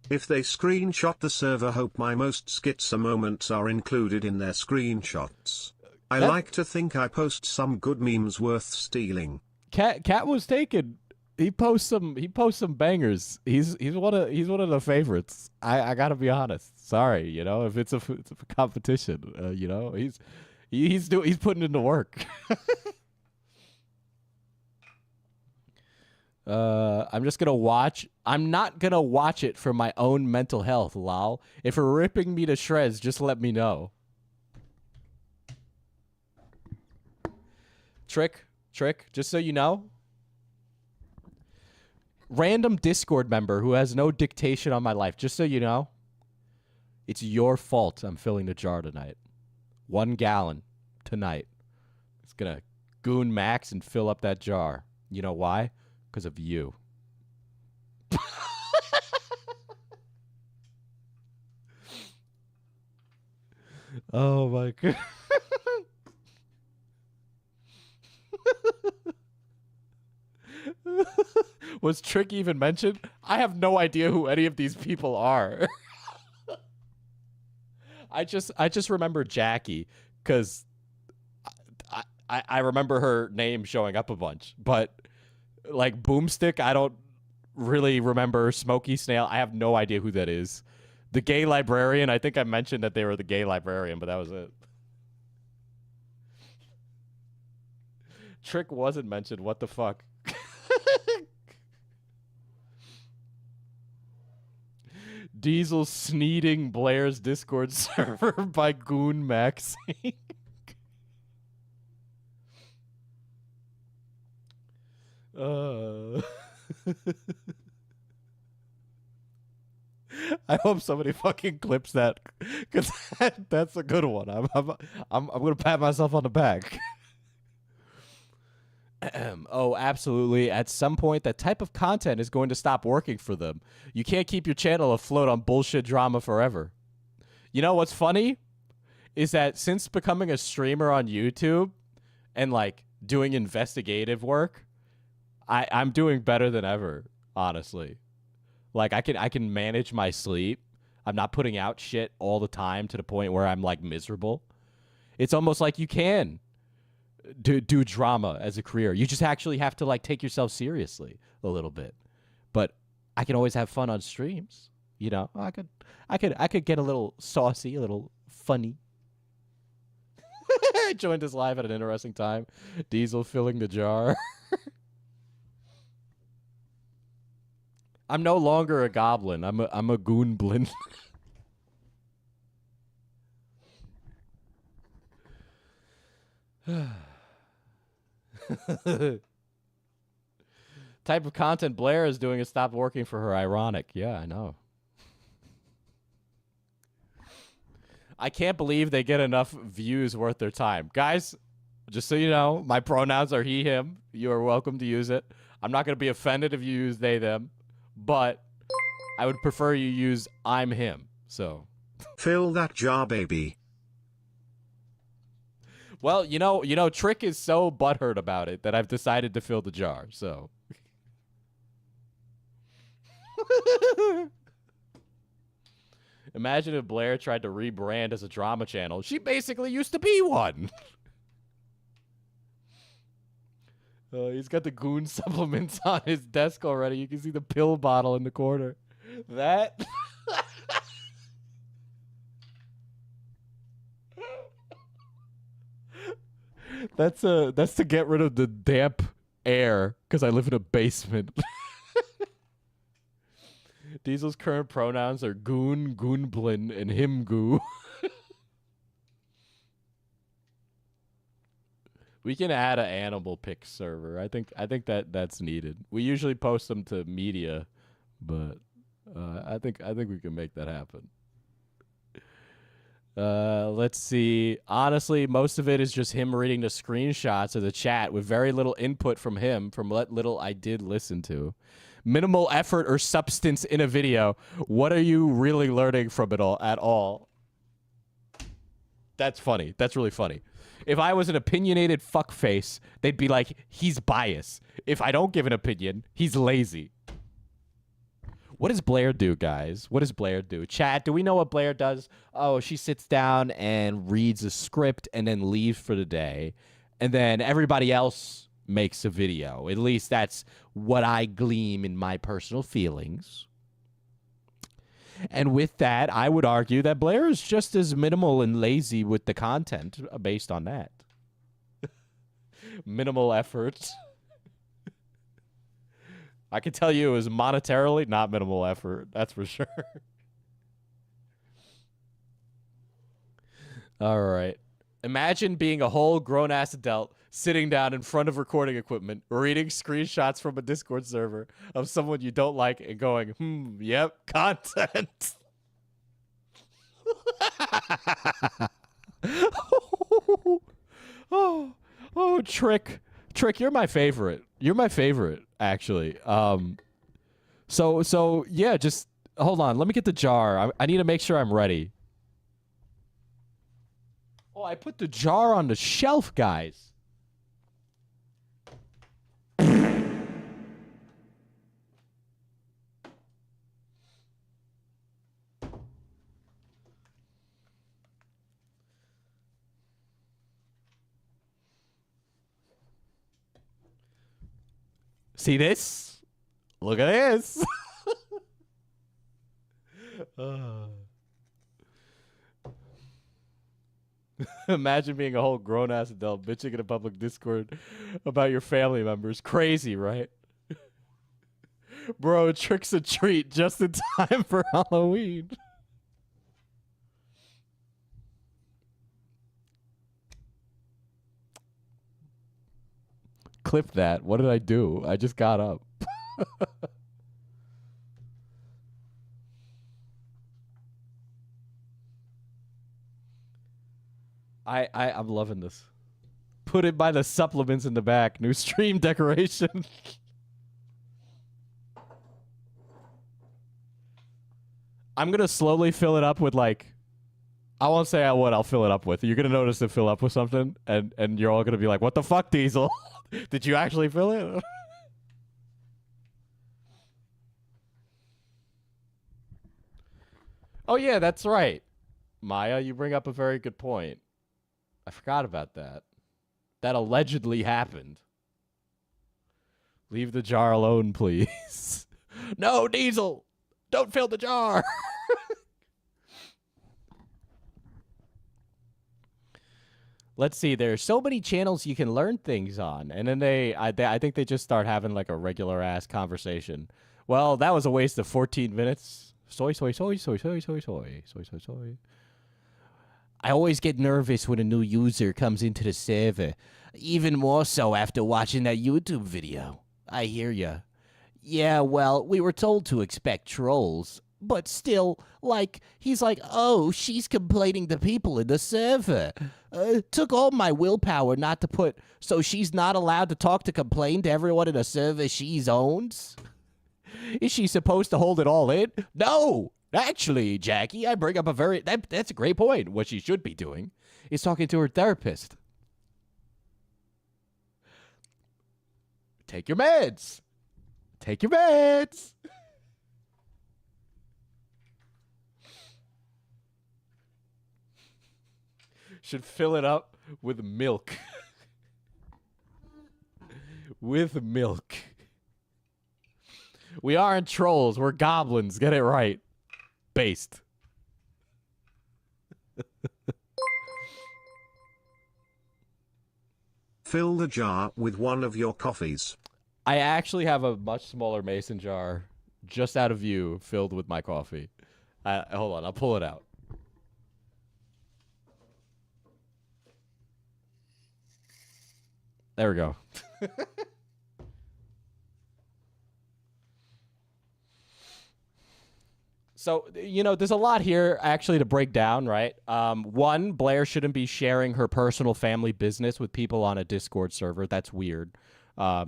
If they screenshot the server, hope my most schizo moments are included in their screenshots. I like to think I post some good memes worth stealing. Cat was taken. He posts some bangers. He's one of the favorites. I gotta be honest. Sorry, you know, if it's a competition, you know, he's putting in the work. I'm just gonna watch. I'm not gonna watch it for my own mental health, lol. If you're ripping me to shreds, just let me know. Trick, just so you know. Random Discord member who has no dictation on my life, just so you know. It's your fault I'm filling the jar tonight. 1 gallon tonight. It's gonna goon max and fill up that jar. You know why? Because of you. Oh my god. Was Trick even mentioned? I have no idea who any of these people are. I just remember Jackie because I remember her name showing up a bunch, but like Boomstick, I don't really remember. Smokey Snail, I have no idea who that is. The gay librarian, I think I mentioned that they were the gay librarian, but that was it. Trick wasn't mentioned. What the fuck? Diesel sneeding Blair's Discord server by Goon Maxing. I hope somebody fucking clips that, because that's a good one. I'm gonna pat myself on the back. Oh, absolutely. At some point, that type of content is going to stop working for them. You can't keep your channel afloat on bullshit drama forever. You know what's funny? Is that since becoming a streamer on YouTube and like doing investigative work, I'm doing better than ever, honestly. Like I can manage my sleep. I'm not putting out shit all the time to the point where I'm like miserable. It's almost like you can do drama as a career. You just actually have to like take yourself seriously a little bit. But I can always have fun on streams. You know, I could get a little saucy, a little funny. I joined us live at an interesting time. Diesel filling the jar. I'm no longer a goblin. I'm a goonblin. Type of content Blair is doing has stopped working for her. Ironic. Yeah, I know. I can't believe they get enough views worth their time. Guys, just so you know, my pronouns are he, him. You are welcome to use it. I'm not going to be offended if you use they, them, but I would prefer you use I'm him. So, Fill that jar, baby. well, Trick is so butthurt about it that I've decided to fill the jar. So, imagine if Blair tried to rebrand as a drama channel. She basically used to be one. He's got the goon supplements on his desk already. You can see the pill bottle in the corner. That. That's to get rid of the damp air because I live in a basement. Diesel's current pronouns are goon, goonblin, and him goo. We can add an animal pic server. I think that's needed. We usually post them to media, but I think we can make that happen. Let's see. Honestly, most of it is just him reading the screenshots of the chat with very little input from him from what little I did listen to. Minimal effort or substance in a video. What are you really learning from it all at all? That's funny. That's really funny. If I was an opinionated fuckface, they'd be like, he's biased. If I don't give an opinion, he's lazy. What does Blair do, guys? What does Blair do? Chat, do we know what Blair does? Oh, she sits down and reads a script and then leaves for the day. And then everybody else makes a video. At least that's what I glean in my personal feelings. And with that, I would argue that Blair is just as minimal and lazy with the content based on that. Minimal effort. I can tell you it was monetarily not minimal effort. That's for sure. All right. Imagine being a whole grown-ass adult sitting down in front of recording equipment, reading screenshots from a Discord server of someone you don't like and going, yep, content. oh, Trick, you're my favorite. You're my favorite, actually. So yeah, just hold on. Let me get the jar. I need to make sure I'm ready. Oh, I put the jar on the shelf, guys. See this? Look at this. Imagine being a whole grown-ass adult bitching in a public Discord about your family members. Crazy, right? Bro, Trick's a treat just in time for Halloween. Clip that. What did I do? I just got up. I'm loving this. Put it by the supplements in the back. New stream decoration. I'm going to slowly fill it up with like, I won't say what I'll fill it up with. You're going to notice it fill up with something, and you're all going to be like, what the fuck, Diesel? Did you actually fill it? Oh, yeah, that's right. Maya, you bring up a very good point. I forgot about that. That allegedly happened. Leave the jar alone, please. No, Diesel! Don't fill the jar! Let's see. There's so many channels you can learn things on, and then I think they just start having like a regular ass conversation. Well, that was a waste of 14 minutes. Soy, soy, soy, soy, soy, soy, soy, soy, soy, soy. I always get nervous when a new user comes into the server, even more so after watching that YouTube video. I hear ya. Yeah, well, we were told to expect trolls. But still, like, he's like, oh, she's complaining to people in the server. Took all my willpower not to put, so she's not allowed to talk to complain to everyone in a server she owns? Is she supposed to hold it all in? No! Actually, Jackie, I bring up that's a great point. What she should be doing is talking to her therapist. Take your meds. Take your meds. Should fill it up with milk. With milk. We aren't trolls. We're goblins. Get it right. Based. Fill the jar with one of your coffees. I actually have a much smaller mason jar just out of view filled with my coffee. Hold on. I'll pull it out. There we go. So, you know, there's a lot here actually to break down, right? One, Blair shouldn't be sharing her personal family business with people on a Discord server. That's weird.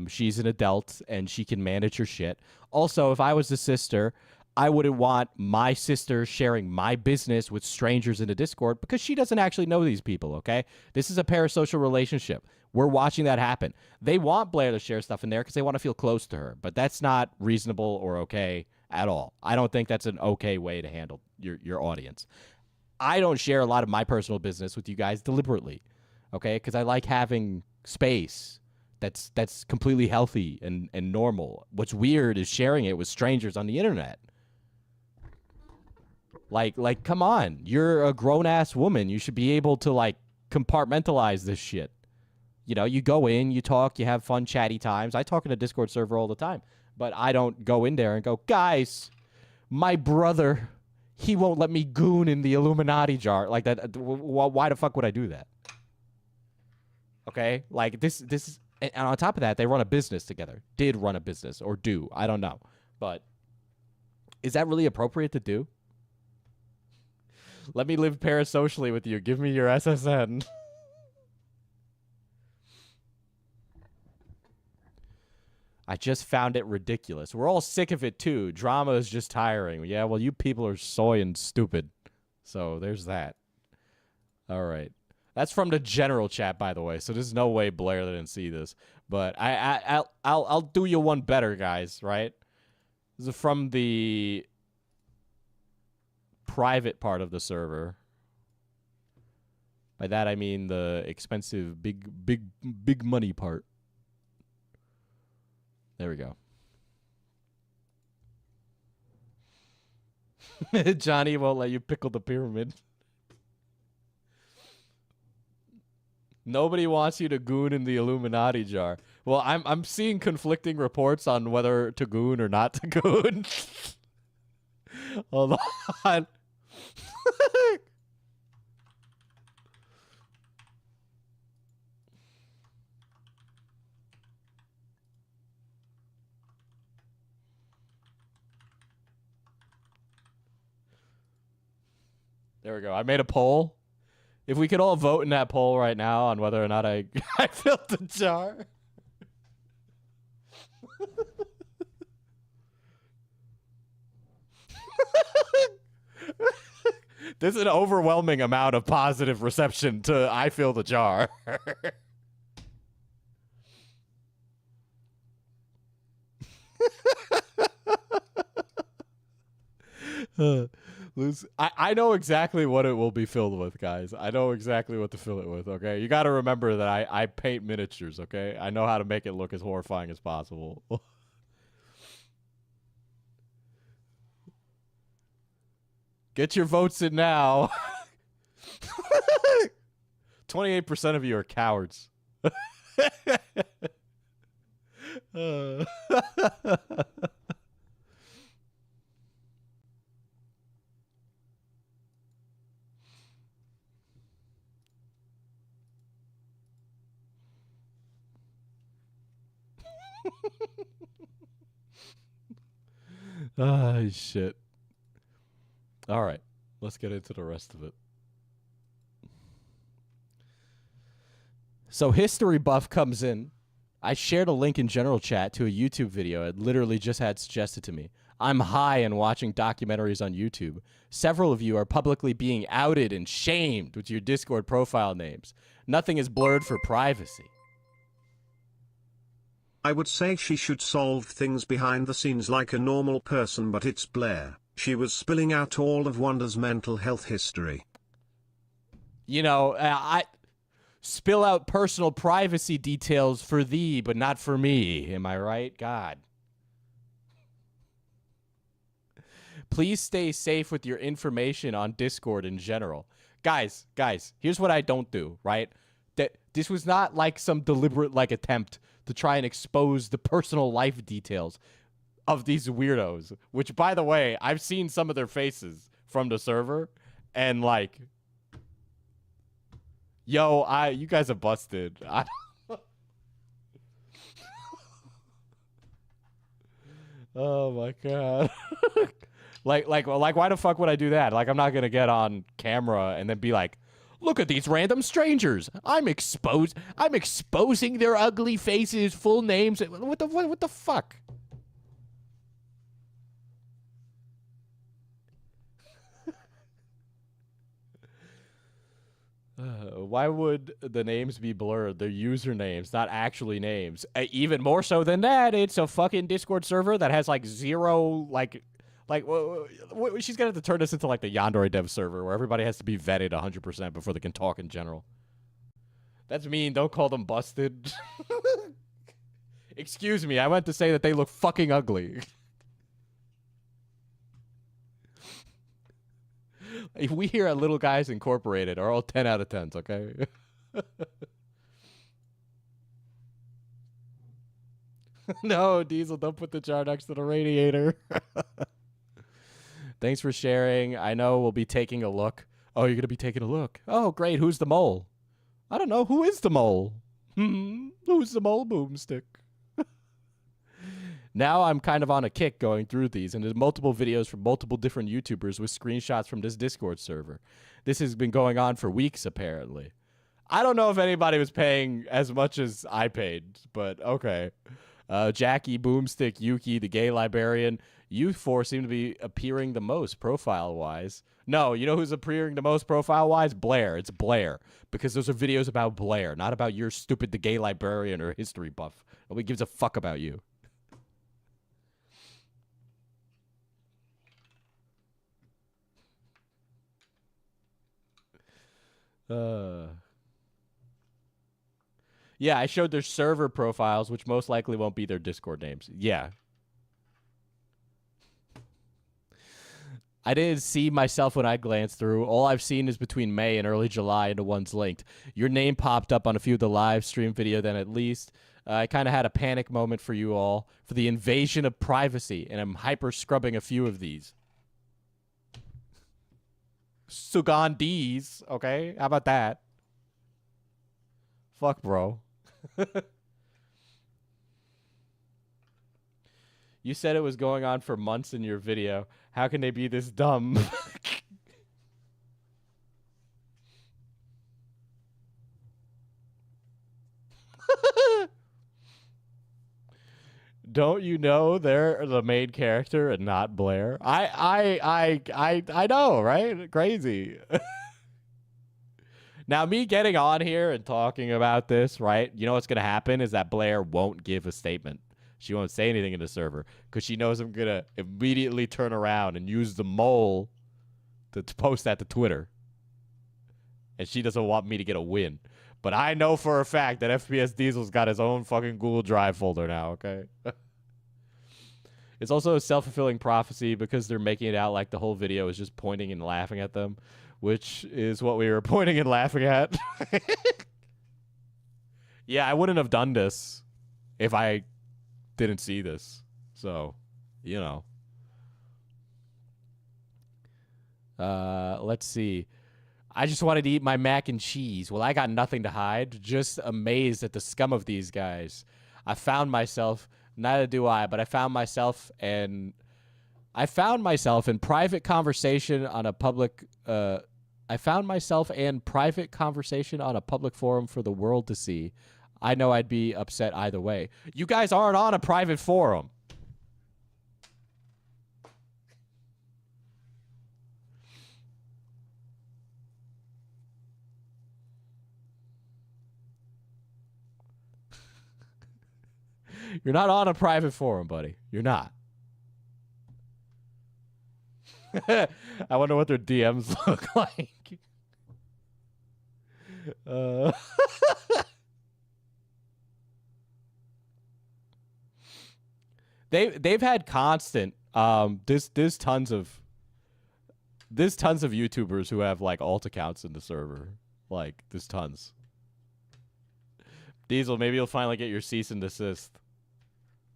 She's an adult and she can manage her shit. Also, if I was a sister, I wouldn't want my sister sharing my business with strangers in a Discord because she doesn't actually know these people, okay? This is a parasocial relationship. We're watching that happen. They want Blair to share stuff in there because they want to feel close to her, but that's not reasonable or okay at all. I don't think that's an okay way to handle your audience. I don't share a lot of my personal business with you guys deliberately, okay? Because I like having space that's completely healthy and normal. What's weird is sharing it with strangers on the internet. Like, come on. You're a grown-ass woman. You should be able to, like, compartmentalize this shit. You know, you go in, you talk, you have fun, chatty times. I talk in a Discord server all the time. But I don't go in there and go, guys, my brother, he won't let me goon in the Illuminati jar. Like, that. Why the fuck would I do that? Okay? Like, this is... And on top of that, they run a business together. Did run a business. Or do. I don't know. But is that really appropriate to do? Let me live parasocially with you. Give me your SSN. I just found it ridiculous. We're all sick of it, too. Drama is just tiring. Yeah, well, you people are soy and stupid. So there's that. All right. That's from the general chat, by the way. So there's no way Blair didn't see this. But I'll do you one better, guys, right? This is from the private part of the server. By that, I mean the expensive, big money part. There we go. Johnny won't let you pickle the pyramid. Nobody wants you to goon in the Illuminati jar. Well, I'm seeing conflicting reports on whether to goon or not to goon. Hold on. There we go. I made a poll. If we could all vote in that poll right now on whether or not I filled the jar. There's an overwhelming amount of positive reception to I fill the jar. I know exactly what it will be filled with, guys. I know exactly what to fill it with, okay? You got to remember that I paint miniatures, okay? I know how to make it look as horrifying as possible. Get your votes in now. 28% of you are cowards. Ah, shit. All right, let's get into the rest of it. So History Buff comes in. I shared a link in general chat to a YouTube video it literally just had suggested to me. I'm high and watching documentaries on YouTube. Several of you are publicly being outed and shamed with your Discord profile names. Nothing is blurred for privacy. I would say she should solve things behind the scenes like a normal person, but it's Blair. She was spilling out all of Wanda's mental health history. You know, I spill out personal privacy details for thee, but not for me. Am I right? God. Please stay safe with your information on Discord in general. Guys, here's what I don't do, right? That this was not like some deliberate attempt to try and expose the personal life details of these weirdos, which, by the way, I've seen some of their faces from the server, and yo, you guys are busted. Oh my god. Like, why the fuck would I do that? Like, I'm not gonna get on camera and then be like, look at these random strangers. I'm exposing their ugly faces, full names. What the fuck? Why would the names be blurred? They're usernames, not actually names. Even more so than that, it's a fucking Discord server that has zero she's gonna have to turn this into the Yandere dev server where everybody has to be vetted 100% before they can talk in general. That's mean. Don't call them busted. Excuse me. I went to say that they look fucking ugly. If we here at Little Guys Incorporated are all 10 out of 10s, okay? No, Diesel, don't put the jar next to the radiator. Thanks for sharing. I know we'll be taking a look. Oh, you're going to be taking a look. Oh, great. Who's the mole? I don't know. Who is the mole? Who's the mole, Boomstick? Now I'm kind of on a kick going through these, and there's multiple videos from multiple different YouTubers with screenshots from this Discord server. This has been going on for weeks, apparently. I don't know if anybody was paying as much as I paid, but okay. Jackie, Boomstick, Yuki, the gay librarian. You four seem to be appearing the most profile-wise. No, you know who's appearing the most profile-wise? Blair. It's Blair. Because those are videos about Blair, not about your stupid the gay librarian or history buff. Nobody gives a fuck about you. Yeah, I showed their server profiles, which most likely won't be their Discord names. Yeah. I didn't see myself when I glanced through. All I've seen is between May and early July and the ones linked. Your name popped up on a few of the live stream video then at least. I kind of had a panic moment for you all for the invasion of privacy, and I'm hyper scrubbing a few of these. Sugandis, okay? How about that? Fuck, bro. You said it was going on for months in your video. How can they be this dumb? Don't you know they're the main character and not Blair? I know, right? Crazy. Now, me getting on here and talking about this, right? You know what's gonna happen is that Blair won't give a statement. She won't say anything in the server because she knows I'm gonna immediately turn around and use the mole to post that to Twitter, and she doesn't want me to get a win. But I know for a fact that FPS Diesel's got his own fucking Google Drive folder now, okay? It's also a self-fulfilling prophecy because they're making it out like the whole video is just pointing and laughing at them, which is what we were pointing and laughing at. Yeah, I wouldn't have done this if I didn't see this. So, you know. Let's see. I just wanted to eat my mac and cheese. Well, I got nothing to hide. Just amazed at the scum of these guys. I found myself, neither do I, but I found myself in private conversation on a public forum for the world to see. I know I'd be upset either way. You guys aren't on a private forum. You're not on a private forum, buddy. You're not. I wonder what their DMs look like. They've had constant there's tons of YouTubers who have like alt accounts in the server. Like there's tons. Diesel, maybe you'll finally get your cease and desist.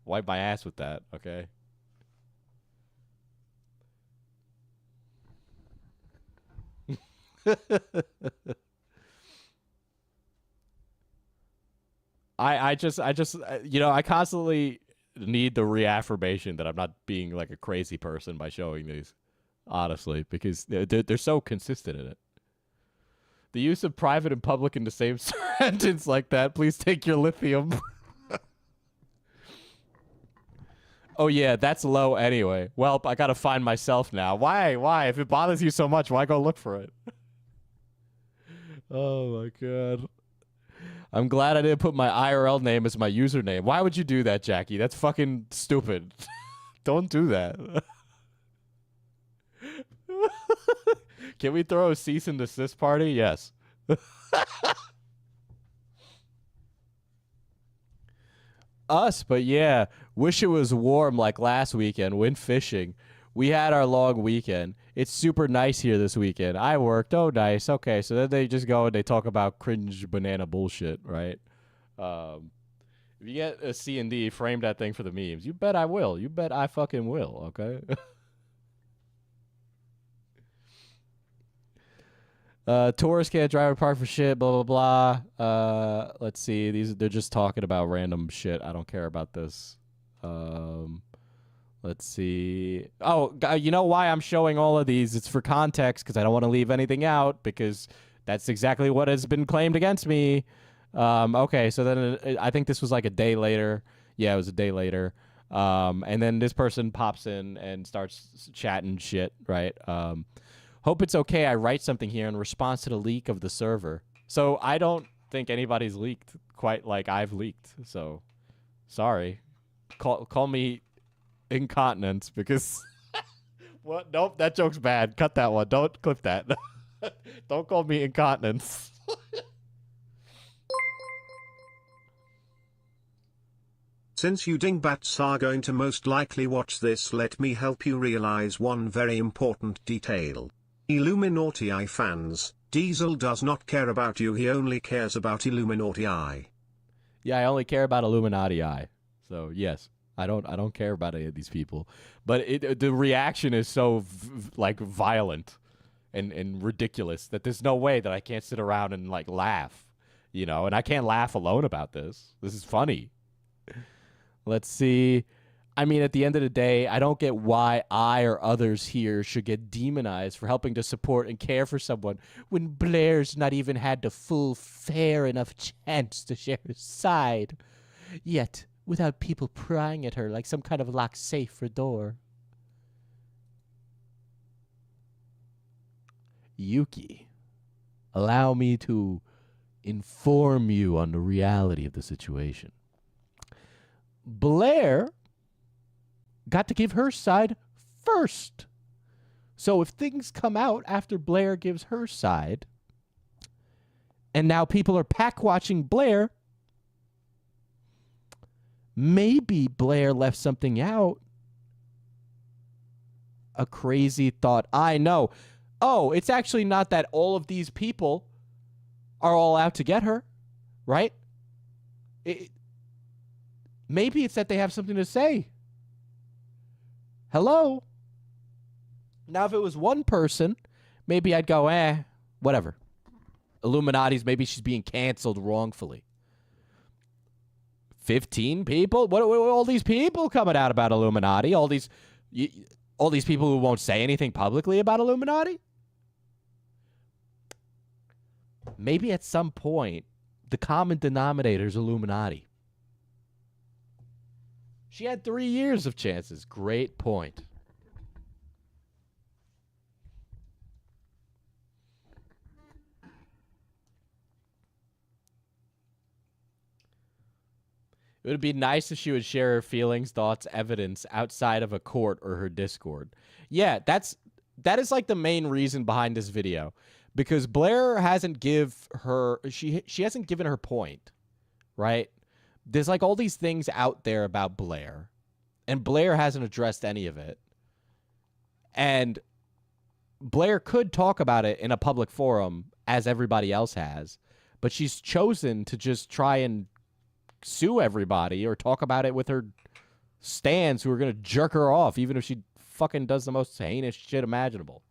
Wipe my ass with that, okay? I just you know, I constantly need the reaffirmation that I'm not being like a crazy person by showing these, honestly, because they're so consistent in it. The use of private and public in the same sentence like that. Please take your lithium. Oh, yeah, that's low anyway. Well, I gotta find myself now. Why? If it bothers you so much, why go look for it? Oh, my God. I'm glad I didn't put my IRL name as my username. Why would you do that, Jackie? That's fucking stupid. Don't do that. Can we throw a cease and desist party? Yes. Us, but yeah, wish it was warm like last weekend. Went fishing. We had our long weekend. It's super nice here this weekend. I worked. Oh, nice. Okay, so then they just go and they talk about cringe banana bullshit, right? If you get a C&D, frame that thing for the memes. You bet I will. You bet I fucking will, okay? Tourists can't drive a park for shit, blah, blah, blah. Let's see. They're just talking about random shit. I don't care about this. Let's see. Oh, you know why I'm showing all of these? It's for context because I don't want to leave anything out because that's exactly what has been claimed against me. Okay, so then I think this was like a day later. Yeah, it was a day later. And then this person pops in and starts chatting shit, right? Hope it's okay. I write something here in response to the leak of the server. So I don't think anybody's leaked quite like I've leaked. So sorry. Call me incontinence because what? Nope, that joke's bad. Cut that one. Don't clip that. Don't call me incontinence. Since you dingbats are going to most likely watch this, let me help you realize one very important detail. iilluminaughtii fans, Diesel does not care about you, he only cares about iilluminaughtii. Yeah, I only care about iilluminaughtii. So, yes, I don't care about any of these people. But the reaction is so like violent and ridiculous that there's no way that I can't sit around and like laugh, you know, and I can't laugh alone about this. This is funny. Let's see. I mean, at the end of the day, I don't get why I or others here should get demonized for helping to support and care for someone when Blair's not even had the full fair enough chance to share his side. Yet, without people prying at her like some kind of locked safe or door. Yuki, allow me to inform you on the reality of the situation. Blair got to give her side first. So if things come out after Blair gives her side, and now people are pack watching Blair, maybe Blair left something out. A crazy thought. I know. Oh, it's actually not that all of these people are all out to get her, right? Maybe it's that they have something to say. Hello? Now, if it was one person, maybe I'd go, whatever. Illuminaughti's, maybe she's being canceled wrongfully. 15 people? What are all these people coming out about Illuminati? All these people who won't say anything publicly about Illuminati? Maybe at some point, the common denominator is Illuminati. She had 3 years of chances. Great point. It would be nice if she would share her feelings, thoughts, evidence outside of a court or her Discord. Yeah, that is like the main reason behind this video, because Blair hasn't she hasn't given her point, right? There's like all these things out there about Blair, and Blair hasn't addressed any of it. And Blair could talk about it in a public forum as everybody else has, but she's chosen to just try and sue everybody or talk about it with her stans who are going to jerk her off, even if she fucking does the most heinous shit imaginable.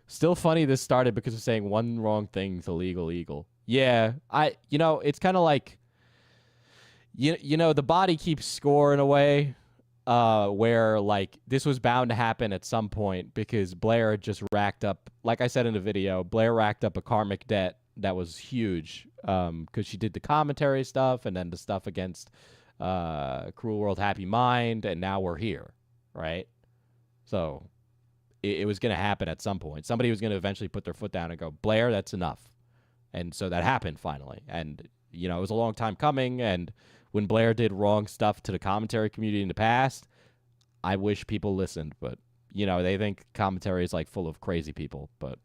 Still funny this started because of saying one wrong thing's illegal. Yeah, it's kind of like, the body keeps score in a way where, like, this was bound to happen at some point because Blair just racked up, like I said in the video, Blair racked up a karmic debt that was huge because she did the commentary stuff and then the stuff against Cruel World Happy Mind, and now we're here, right? So it was going to happen at some point. Somebody was going to eventually put their foot down and go, Blair, that's enough. And so that happened finally. And, it was a long time coming. And when Blair did wrong stuff to the commentary community in the past, I wish people listened. But, they think commentary is like full of crazy people. But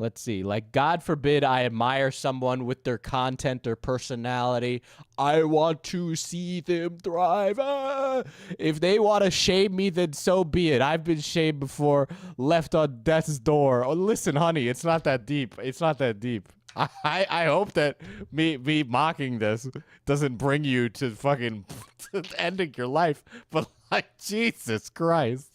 let's see. Like, God forbid I admire someone with their content or personality. I want to see them thrive. If they want to shame me, then so be it. I've been shamed before, left on death's door. Oh, listen, honey, it's not that deep. It's not that deep. I hope that me mocking this doesn't bring you to fucking ending your life. But, like, Jesus Christ.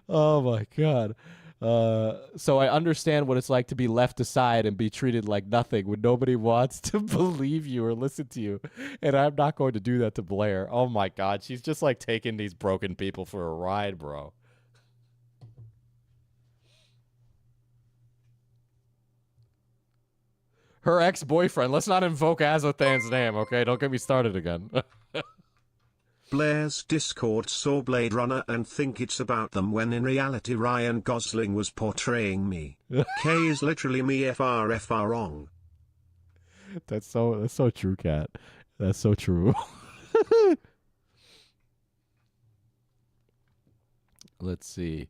Oh, my God. So I understand what it's like to be left aside and be treated like nothing when nobody wants to believe you or listen to you. And I'm not going to do that to Blair. Oh my God. She's just like taking these broken people for a ride, bro. Her ex-boyfriend. Let's not invoke Azothan's name, okay? Don't get me started again. Blair's Discord saw Blade Runner and think it's about them when in reality Ryan Gosling was portraying me. K is literally me FR wrong. That's so true, Kat. That's so true. Let's see.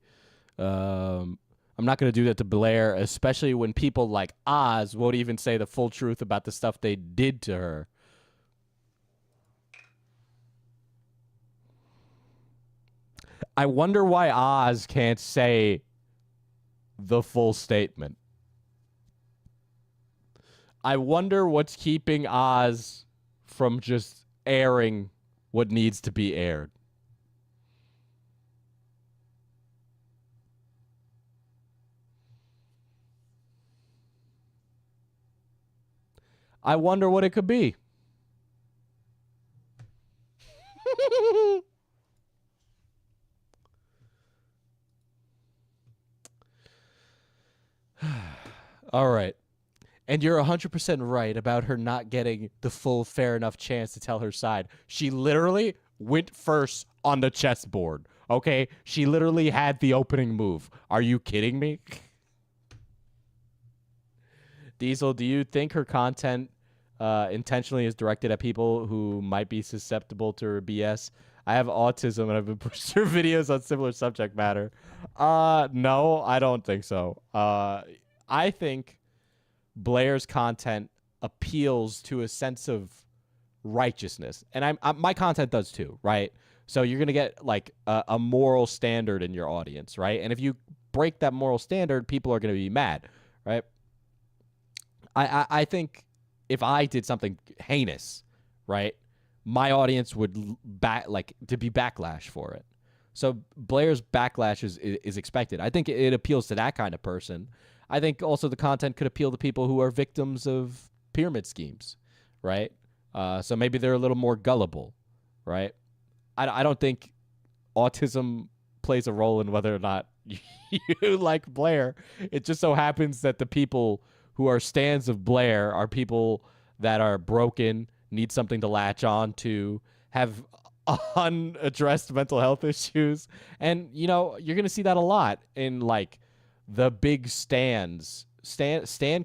I'm not going to do that to Blair, especially when people like Oz won't even say the full truth about the stuff they did to her. I wonder why Oz can't say the full statement. I wonder what's keeping Oz from just airing what needs to be aired. I wonder what it could be. All right. And you're 100% right about her not getting the full fair enough chance to tell her side. She literally went first on the chessboard. Okay? She literally had the opening move. Are you kidding me? Diesel, do you think her content intentionally is directed at people who might be susceptible to her BS? I have autism and I've been pushing her videos on similar subject matter. No, I don't think so. I think Blair's content appeals to a sense of righteousness, and my content does too, right? So you're gonna get like a moral standard in your audience, right? And if you break that moral standard, people are gonna be mad, right? I think if I did something heinous, right, my audience would to be backlash for it. So Blair's backlash is expected. I think it appeals to that kind of person. I think also the content could appeal to people who are victims of pyramid schemes, right? So maybe they're a little more gullible, right? I don't think autism plays a role in whether or not you like Blair. It just so happens that the people who are stans of Blair are people that are broken, need something to latch on to, have unaddressed mental health issues. And, you know, you're going to see that a lot in, like, the big stan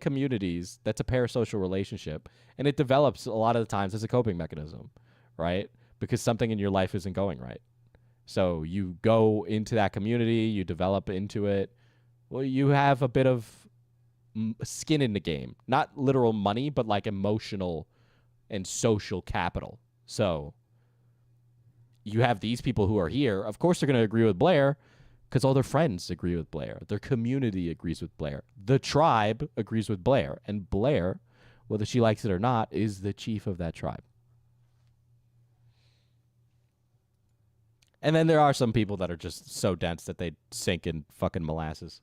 communities. That's a parasocial relationship. And it develops a lot of the times as a coping mechanism, right? Because something in your life isn't going right. So you go into that community, you develop into it. Well, you have a bit of skin in the game. Not literal money, but like emotional and social capital. So you have these people who are here. Of course, they're going to agree with Blair because all their friends agree with Blair. Their community agrees with Blair. The tribe agrees with Blair. And Blair, whether she likes it or not, is the chief of that tribe. And then there are some people that are just so dense that they sink in fucking molasses.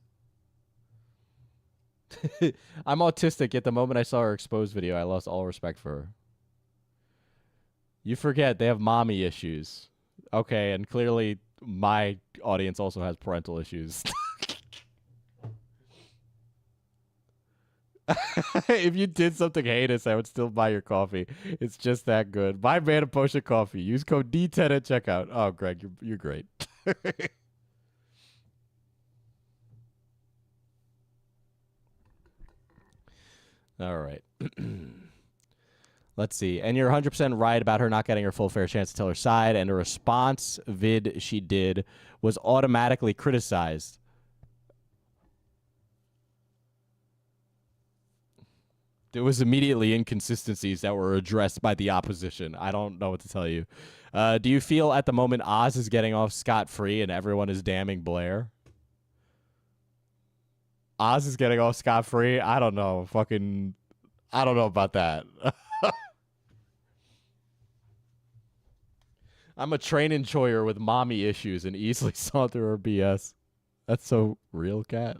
I'm autistic, yet the moment I saw her exposed video, I lost all respect for her. You forget they have mommy issues. Okay, and clearly my audience also has parental issues. If you did something heinous, I would still buy your coffee. It's just that good. Buy Mana Potion coffee. Use code D10 at checkout. Oh, Greg, you're great. All right. Let's see. And you're 100% right about her not getting her full fair chance to tell her side. And a response vid she did was automatically criticized. There was immediately inconsistencies that were addressed by the opposition. I don't know what to tell you. Do you feel at the moment Oz is getting off scot-free and everyone is damning Blair? Oz is getting off scot-free? I don't know. I don't know about that. I'm a train enjoyer with mommy issues and easily saw through her BS. That's so real, Cat.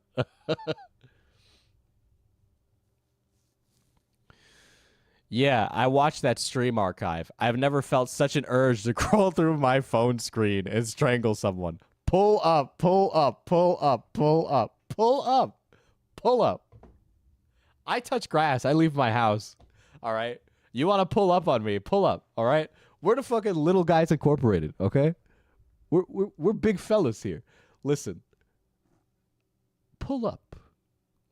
Yeah, I watched that stream archive. I've never felt such an urge to crawl through my phone screen and strangle someone. Pull up, pull up, pull up, pull up, pull up, pull up. I touch grass. I leave my house. All right? You want to pull up on me? Pull up. All right? We're the fucking Little Guys Incorporated, okay? We're big fellas here. Listen. Pull up.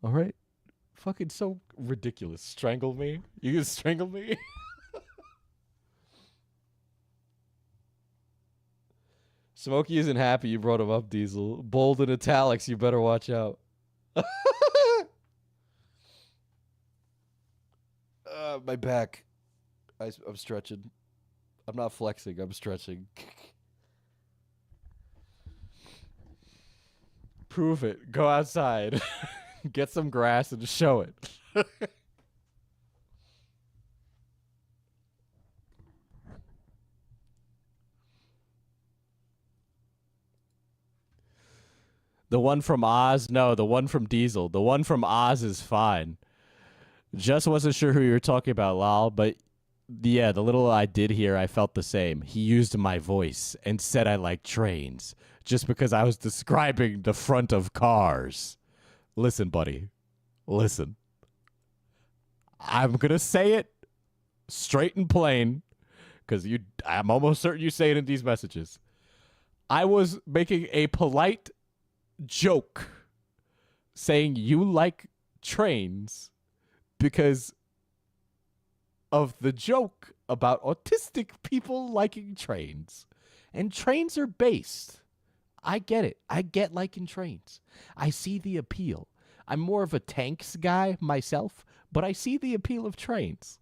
All right? Fucking so ridiculous. Strangle me? You can strangle me? Smokey isn't happy you brought him up, Diesel. Bold in italics, you better watch out. My back. I'm stretching. I'm not flexing, I'm stretching. Prove it. Go outside. Get some grass and show it. The one from Oz? No, the one from Diesel. The one from Oz is fine. Just wasn't sure who you were talking about, lol, but yeah, the little I did hear, I felt the same. He used my voice and said I like trains just because I was describing the front of cars. Listen, buddy. Listen. I'm going to say it straight and plain because I'm almost certain you say it in these messages. I was making a polite joke saying you like trains because of the joke about autistic people liking trains. And trains are based. I get it. I get liking trains. I see the appeal. I'm more of a tanks guy myself, but I see the appeal of trains.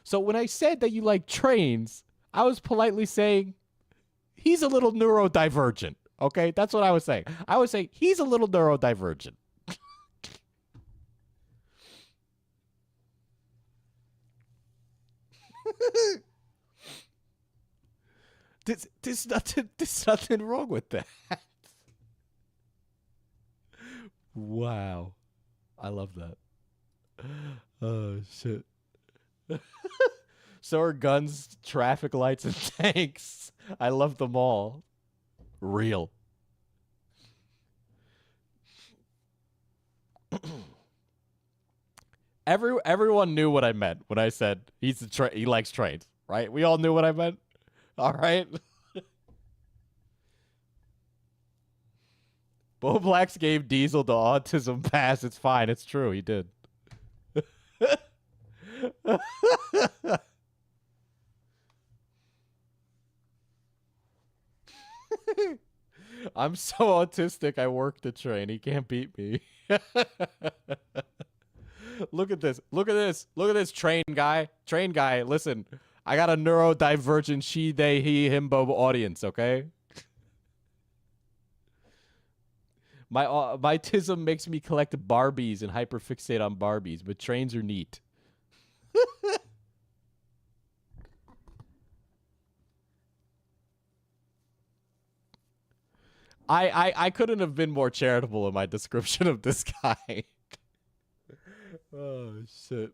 So when I said that you like trains, I was politely saying he's a little neurodivergent. Okay? That's what I was saying. I was saying he's a little neurodivergent. There's nothing wrong with that. Wow. I love that. Oh, shit. So are guns, traffic lights, and tanks. I love them all. Real. Everyone knew what I meant when I said he likes trains, right? We all knew what I meant. All right. Bo Blacks gave Diesel the autism pass. It's fine. It's true. He did. I'm so autistic, I work the train. He can't beat me. Look at this. Look at this. Look at this train guy. Train guy, listen. I got a neurodivergent she, they, he, him, bo audience, okay? My tism makes me collect Barbies and hyperfixate on Barbies, but trains are neat. I couldn't have been more charitable in my description of this guy. Oh, shit.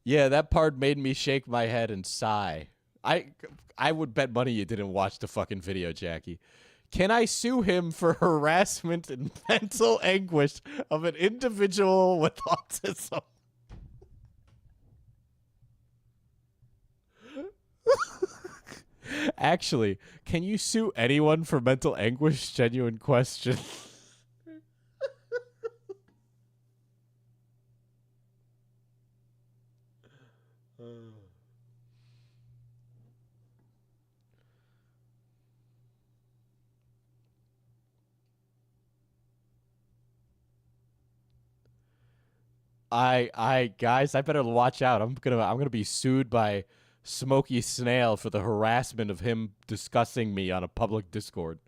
Yeah, that part made me shake my head and sigh. I would bet money you didn't watch the fucking video, Jackie. Can I sue him for harassment and mental anguish of an individual with autism? Actually, can you sue anyone for mental anguish? Genuine question. Guys, I better watch out. I'm gonna be sued by Smokey Snail for the harassment of him discussing me on a public Discord.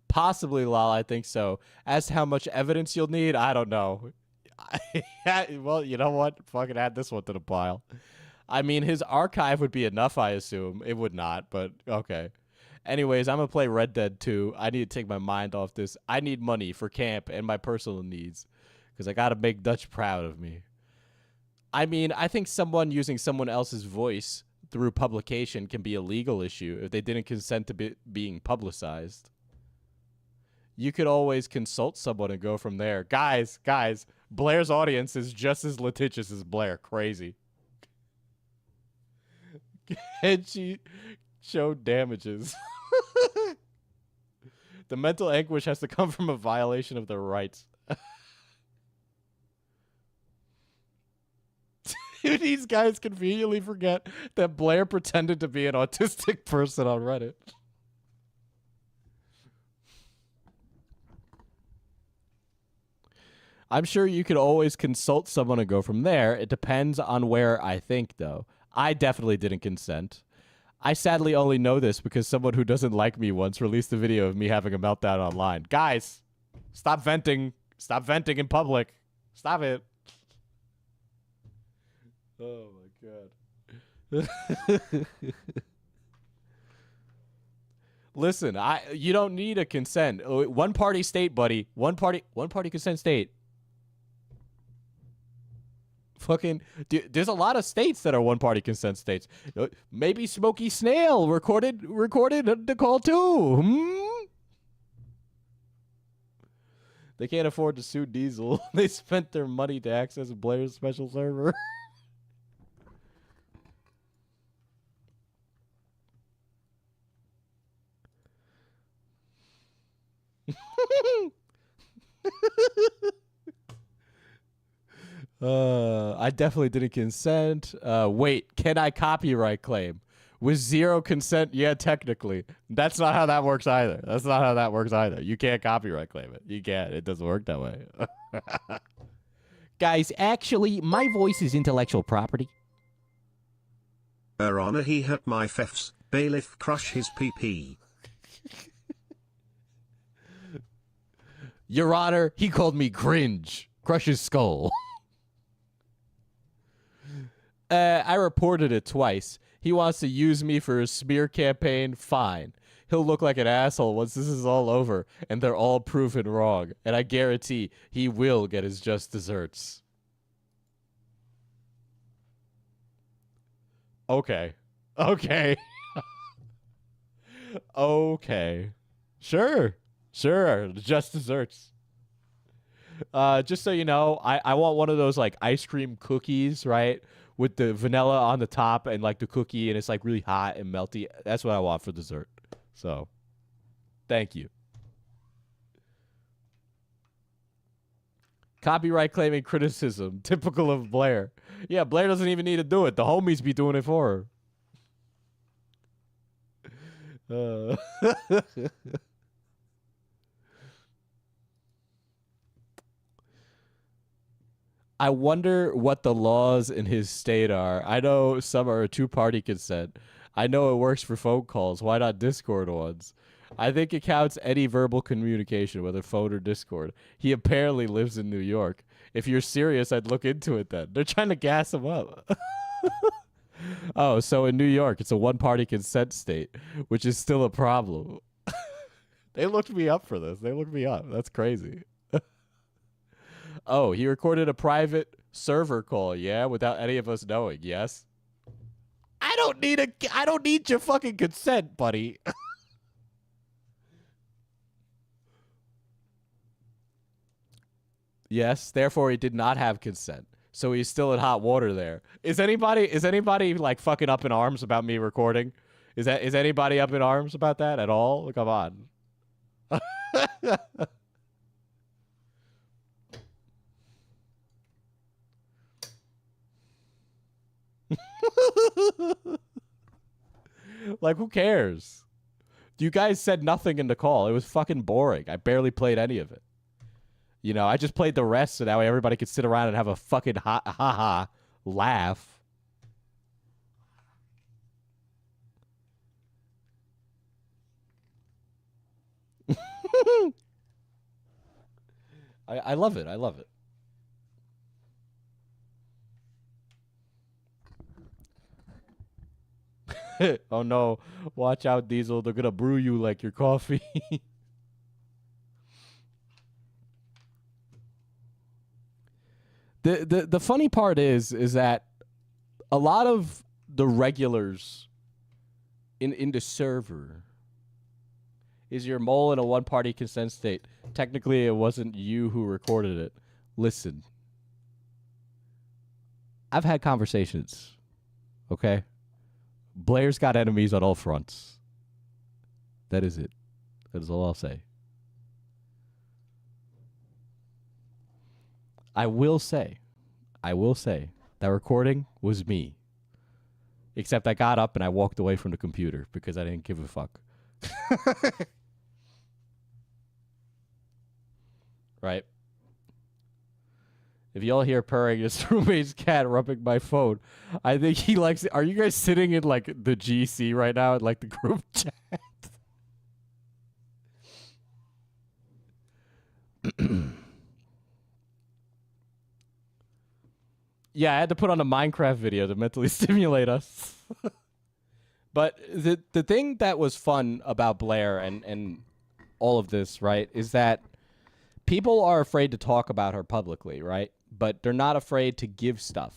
Possibly, lol. I think so. As to how much evidence you'll need, I don't know. Well, you know what? Fucking add this one to the pile. I mean, his archive would be enough, I assume. It would not, but okay. Anyways, I'm going to play Red Dead 2. I need to take my mind off this. I need money for camp and my personal needs because I got to make Dutch proud of me. I mean, I think someone using someone else's voice through publication can be a legal issue if they didn't consent to being publicized. You could always consult someone and go from there. Guys, Blair's audience is just as litigious as Blair. Crazy. And she showed damages. The mental anguish has to come from a violation of their rights. These guys conveniently forget that Blair pretended to be an autistic person on Reddit. I'm sure you could always consult someone and go from there. It depends on where, I think, though. I definitely didn't consent. I sadly only know this because someone who doesn't like me once released a video of me having a meltdown online. Guys, stop venting. Stop venting in public. Stop it. Oh, my God. Listen, you don't need a consent. One party state, buddy. One party consent state. Fucking, there's a lot of states that are one-party consent states. Maybe Smokey Snail recorded the call too. They can't afford to sue Diesel. They spent their money to access Blair's special server. I definitely didn't consent. Wait, can I copyright claim? With zero consent, yeah, technically. That's not how that works either. That's not how that works either. You can't copyright claim it. You can't. It doesn't work that way. Guys, actually, my voice is intellectual property. Her Honor, he hurt my fefs. Bailiff crush his PP. Your Honor, he called me cringe. Crush his skull. I reported it twice. He wants to use me for a smear campaign. Fine. He'll look like an asshole once this is all over, and they're all proven wrong. And I guarantee he will get his just desserts. Okay. Okay. Okay. Sure. Just desserts. Just so you know, I want one of those like ice cream cookies, right? With the vanilla on the top and like the cookie, and it's like really hot and melty. That's what I want for dessert. So, thank you. Copyright claiming criticism, typical of Blair. Yeah, Blair doesn't even need to do it. The homies be doing it for her. I wonder what the laws in his state are. I know some are a two-party consent. I know it works for phone calls. Why not Discord ones? I think it counts any verbal communication, whether phone or Discord. He apparently lives in New York. If you're serious, I'd look into it then. They're trying to gas him up. Oh, so in New York, it's a one-party consent state, which is still a problem. They looked me up for this. They looked me up. That's crazy. Oh, he recorded a private server call, yeah, without any of us knowing, yes? I don't need your fucking consent, buddy. Yes, therefore he did not have consent. So he's still in hot water there. Is anybody like fucking up in arms about me recording? Is anybody up in arms about that at all? Come on. Like, who cares? You guys said nothing in the call. It was fucking boring. I barely played any of it. You know, I just played the rest so that way everybody could sit around and have a fucking ha-ha laugh. I love it. I love it. Oh no, watch out, Diesel. They're gonna brew you like your coffee. The funny part is that a lot of the regulars in the server is your mole in a one-party consent state. Technically, it wasn't you who recorded it. Listen, I've had conversations, okay? Blair's got enemies on all fronts. That is it. That is all I'll say. I will say that recording was me. Except I got up and I walked away from the computer because I didn't give a fuck. Right? If y'all hear purring, it's roommate's cat rubbing my phone. I think he likes it. Are you guys sitting in like the GC right now in like the group chat? Yeah, I had to put on a Minecraft video to mentally stimulate us. But the thing that was fun about Blair and all of this, right, is that people are afraid to talk about her publicly, right? but they're not afraid to give stuff,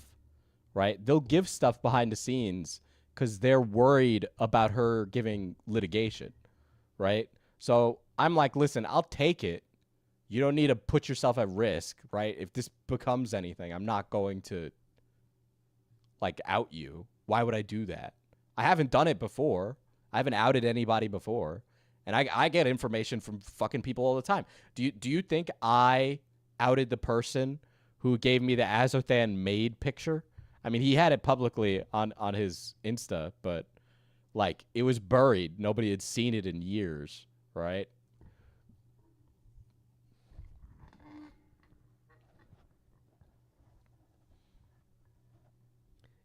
right? They'll give stuff behind the scenes because they're worried about her giving litigation, right? So I'm like, listen, I'll take it. You don't need to put yourself at risk, right? If this becomes anything, I'm not going to, like, out you. Why would I do that? I haven't done it before. I haven't outed anybody before. And I get information from fucking people all the time. Do you think I outed the person who gave me the Azothan maid picture? I mean, he had it publicly on his Insta, but, like, it was buried. Nobody had seen it in years, right?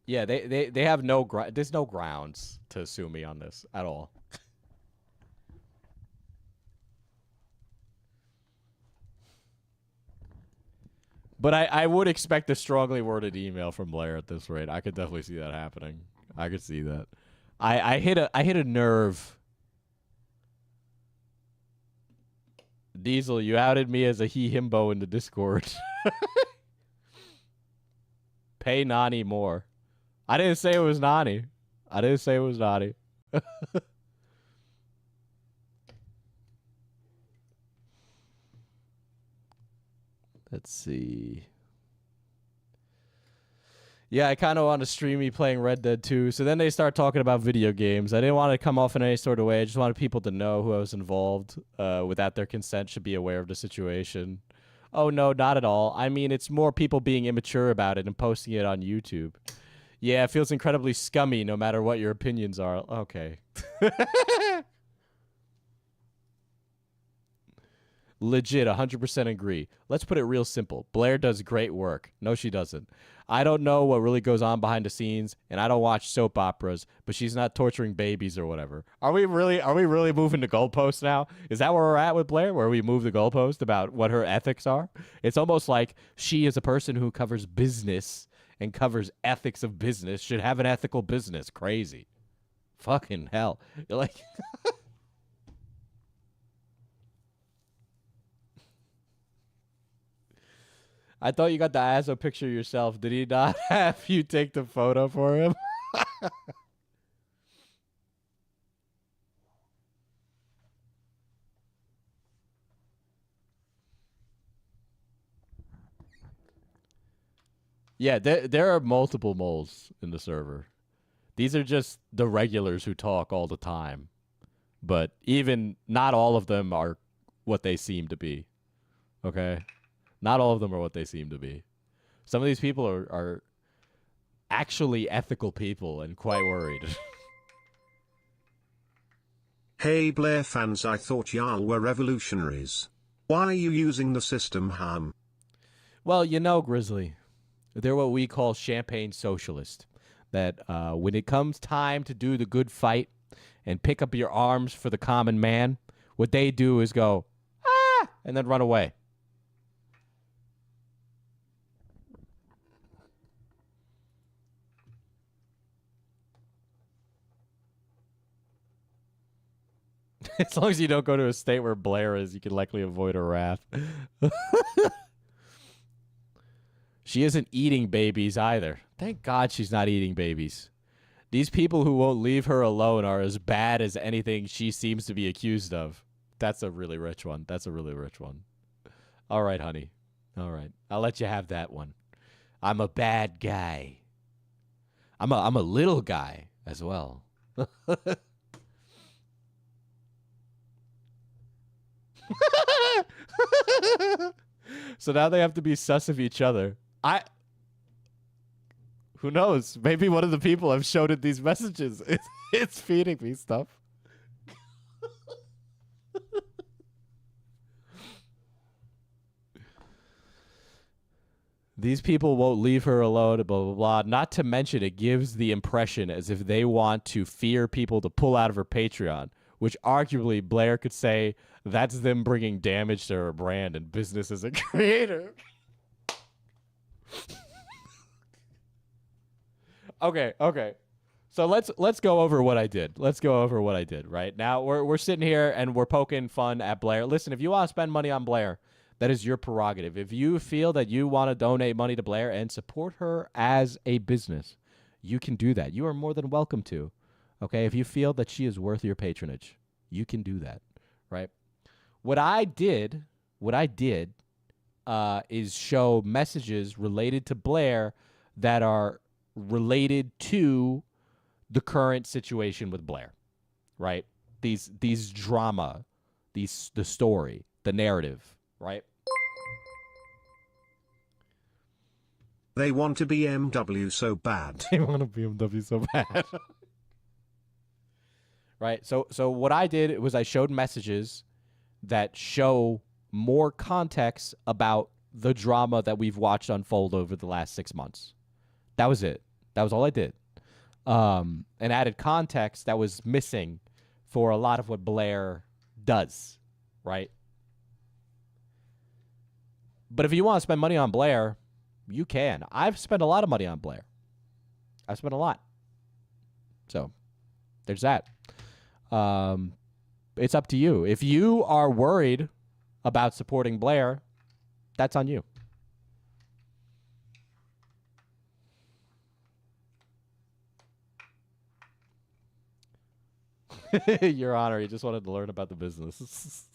Yeah, they have there's no grounds to sue me on this at all. But I would expect a strongly worded email from Blair at this rate. I could definitely see that happening. I could see that. I hit a nerve. Diesel, you outed me as a he himbo in the Discord. Pay Nani more. I didn't say it was Nani. I didn't say it was Nani. Let's see. Yeah, I kind of want to stream me playing Red Dead 2. So then they start talking about video games. I didn't want to come off in any sort of way. I just wanted people to know who I was involved without their consent should be aware of the situation. Oh, no, not at all. I mean, it's more people being immature about it and posting it on YouTube. Yeah, it feels incredibly scummy no matter what your opinions are. Okay. Legit, 100% agree. Let's put it real simple. Blair does great work. No, she doesn't. I don't know what really goes on behind the scenes, and I don't watch soap operas, but she's not torturing babies or whatever. Are we really moving the goalpost now? Is that where we're at with Blair, where we move the goalpost about what her ethics are? It's almost like she, as a person who covers business and covers ethics of business, should have an ethical business. Crazy. Fucking hell. You're like... I thought you got the Azo picture yourself. Did he not have you take the photo for him? Yeah, there are multiple moles in the server. These are just the regulars who talk all the time. But even not all of them are what they seem to be. Okay? Not all of them are what they seem to be. Some of these people are actually ethical people and quite worried. Hey Blair fans, I thought y'all were revolutionaries. Why are you using the system ham? Well, you know, Grizzly, they're what we call champagne socialist. That when it comes time to do the good fight and pick up your arms for the common man, what they do is go, ah, and then run away. As long as you don't go to a state where Blair is, you can likely avoid her wrath. She isn't eating babies either. Thank God she's not eating babies. These people who won't leave her alone are as bad as anything she seems to be accused of. That's a really rich one. That's a really rich one. All right, honey. All right. I'll let you have that one. I'm a bad guy. I'm a little guy as well. So now they have to be sus of each other. Who knows? Maybe one of the people I've showed it these messages. It's feeding me stuff. These people won't leave her alone, blah, blah, blah. Not to mention it gives the impression as if they want to fear people to pull out of her Patreon, which arguably Blair could say that's them bringing damage to her brand and business as a creator. Okay. So let's go over what I did. Let's go over what I did, right? Now we're sitting here and we're poking fun at Blair. Listen, if you want to spend money on Blair, That is your prerogative. If you feel that you want to donate money to Blair and support her as a business, you can do that. You are more than welcome to. Okay? If you feel that she is worth your patronage, you can do that, right? What I did is show messages related to Blair that are related to the current situation with Blair, right? These drama, the story, the narrative, right? They want a BMW so bad. They want a BMW so bad. Right? So what I did was I showed messages that show more context about the drama that we've watched unfold over the last 6 months. That was it. That was all I did. And added context that was missing for a lot of what Blair does, right? But if you want to spend money on Blair, you can. I've spent a lot of money on Blair. I've spent a lot. So there's that. It's up to you. If you are worried about supporting Blair, that's on you. Your Honor, he just wanted to learn about the business.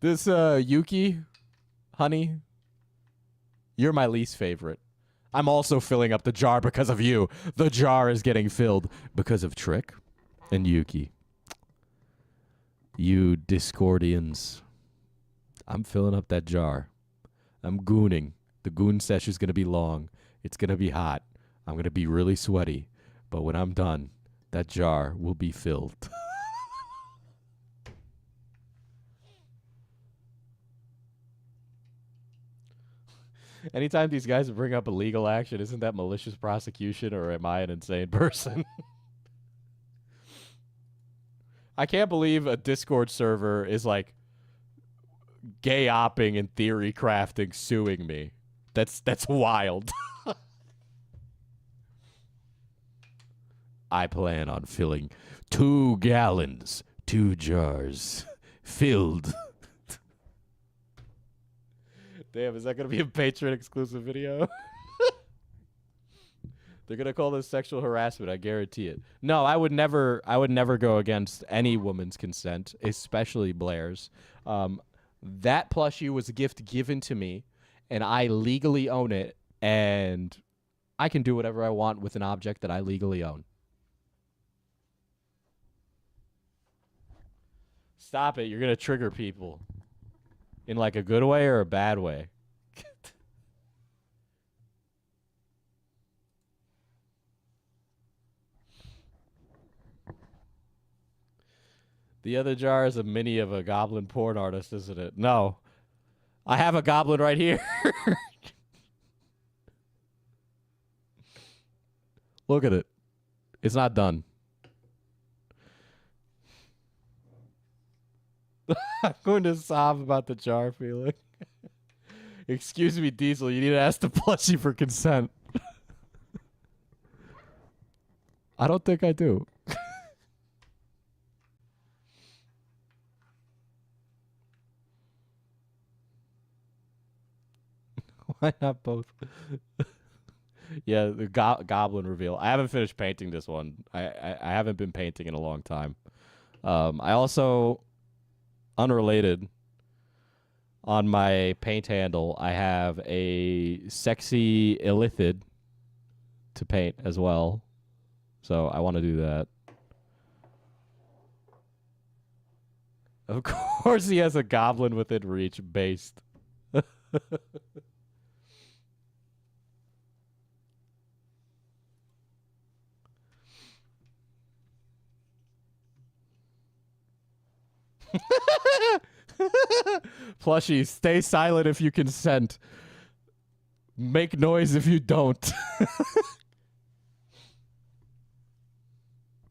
This Yuki, honey, you're my least favorite. I'm also filling up the jar because of you. The jar is getting filled because of Trick and Yuki. You Discordians. I'm filling up that jar. I'm gooning. The goon sesh is going to be long. It's going to be hot. I'm going to be really sweaty. But when I'm done, that jar will be filled. Anytime these guys bring up a legal action, isn't that malicious prosecution or am I an insane person? I can't believe a Discord server is like gay opping and theory crafting suing me. That's wild. I plan on filling 2 gallons, 2 jars, filled. Damn, is that going to be a Patreon exclusive video? They're going to call this sexual harassment, I guarantee it. No, I would never go against any woman's consent, especially Blair's. That plushie was a gift given to me, and I legally own it, and I can do whatever I want with an object that I legally own. Stop it. You're going to trigger people. In like a good way or a bad way? The other jar is a mini of a goblin porn artist, isn't it? No. I have a goblin right here. Look at it. It's not done. I'm going to sob about the jar feeling. Excuse me, Diesel. You need to ask the plushie for consent. I don't think I do. Why not both? Yeah, the goblin reveal. I haven't finished painting this one. I haven't been painting in a long time. I also... Unrelated, on my paint handle, I have a sexy illithid to paint as well. So I want to do that. Of course he has a goblin within reach based. Plushie, stay silent if you consent. Make noise if you don't.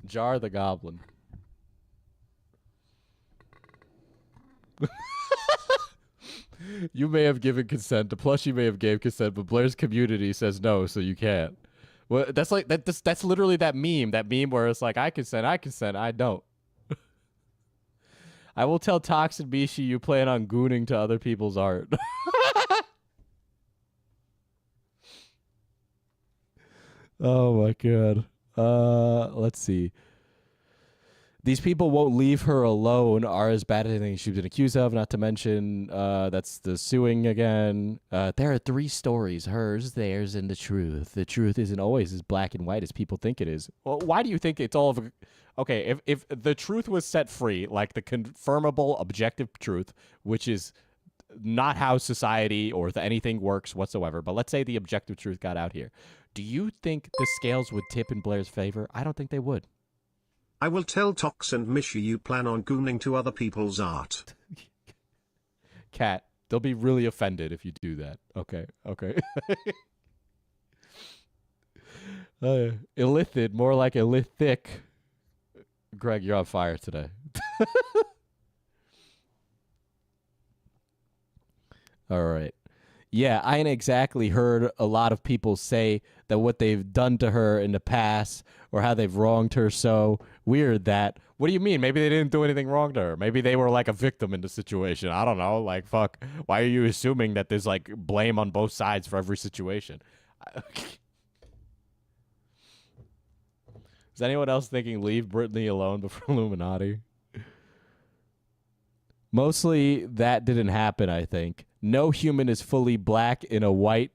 Jar the goblin. You may have given consent. The plushie may have gave consent, but Blair's community says no, so you can't. Well, that's like that's literally that meme. That meme where it's like I consent, I don't. I will tell Toxin Bishi you plan on gooning to other people's art. Oh my god. Let's see. These people won't leave her alone are as bad as anything she's been accused of, not to mention that's the suing again. There are 3 stories, hers, theirs, and the truth. The truth isn't always as black and white as people think it is. Well, why do you think it's all of... Okay, if the truth was set free, like the confirmable objective truth, which is not how society or anything works whatsoever, but let's say the objective truth got out here. Do you think the scales would tip in Blair's favor? I don't think they would. I will tell Tox and Mishy you plan on gooning to other people's art. Cat, they'll be really offended if you do that. Okay. Illithid, more like illithic. Greg, you're on fire today. All right. Yeah, I ain't exactly heard a lot of people say that what they've done to her in the past or how they've wronged her so weird that... What do you mean? Maybe they didn't do anything wrong to her. Maybe they were like a victim in the situation. I don't know. Like, fuck. Why are you assuming that there's like blame on both sides for every situation? Is anyone else thinking leave Brittany alone before Illuminati? Mostly that didn't happen, I think. No human is fully black in a white...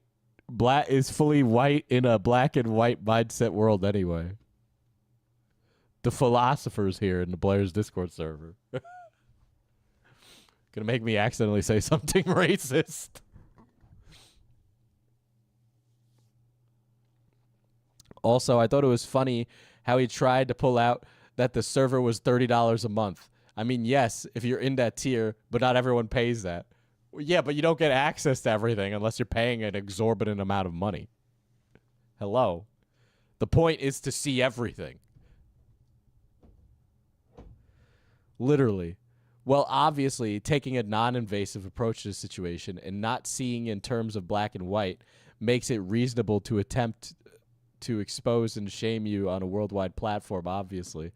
is fully white in a black and white mindset world anyway. The philosophers here in the Blair's Discord server. Gonna make me accidentally say something racist. Also, I thought it was funny how he tried to pull out that the server was $30 a month. I mean, yes, if you're in that tier, but not everyone pays that. Yeah, but you don't get access to everything unless you're paying an exorbitant amount of money. Hello. The point is to see everything. Literally. Well, obviously, taking a non-invasive approach to the situation and not seeing in terms of black and white makes it reasonable to attempt to expose and shame you on a worldwide platform, obviously.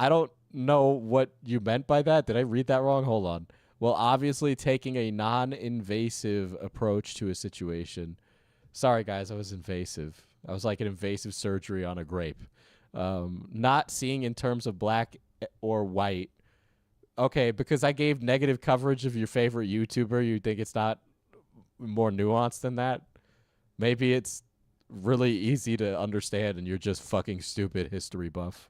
I don't know what you meant by that. Did I read that wrong? Hold on. Well, obviously, taking a non-invasive approach to a situation. Sorry, guys, I was invasive. I was like an invasive surgery on a grape. Not seeing in terms of black or white. Okay, because I gave negative coverage of your favorite YouTuber, you think it's not more nuanced than that? Maybe it's really easy to understand and you're just fucking stupid history buff.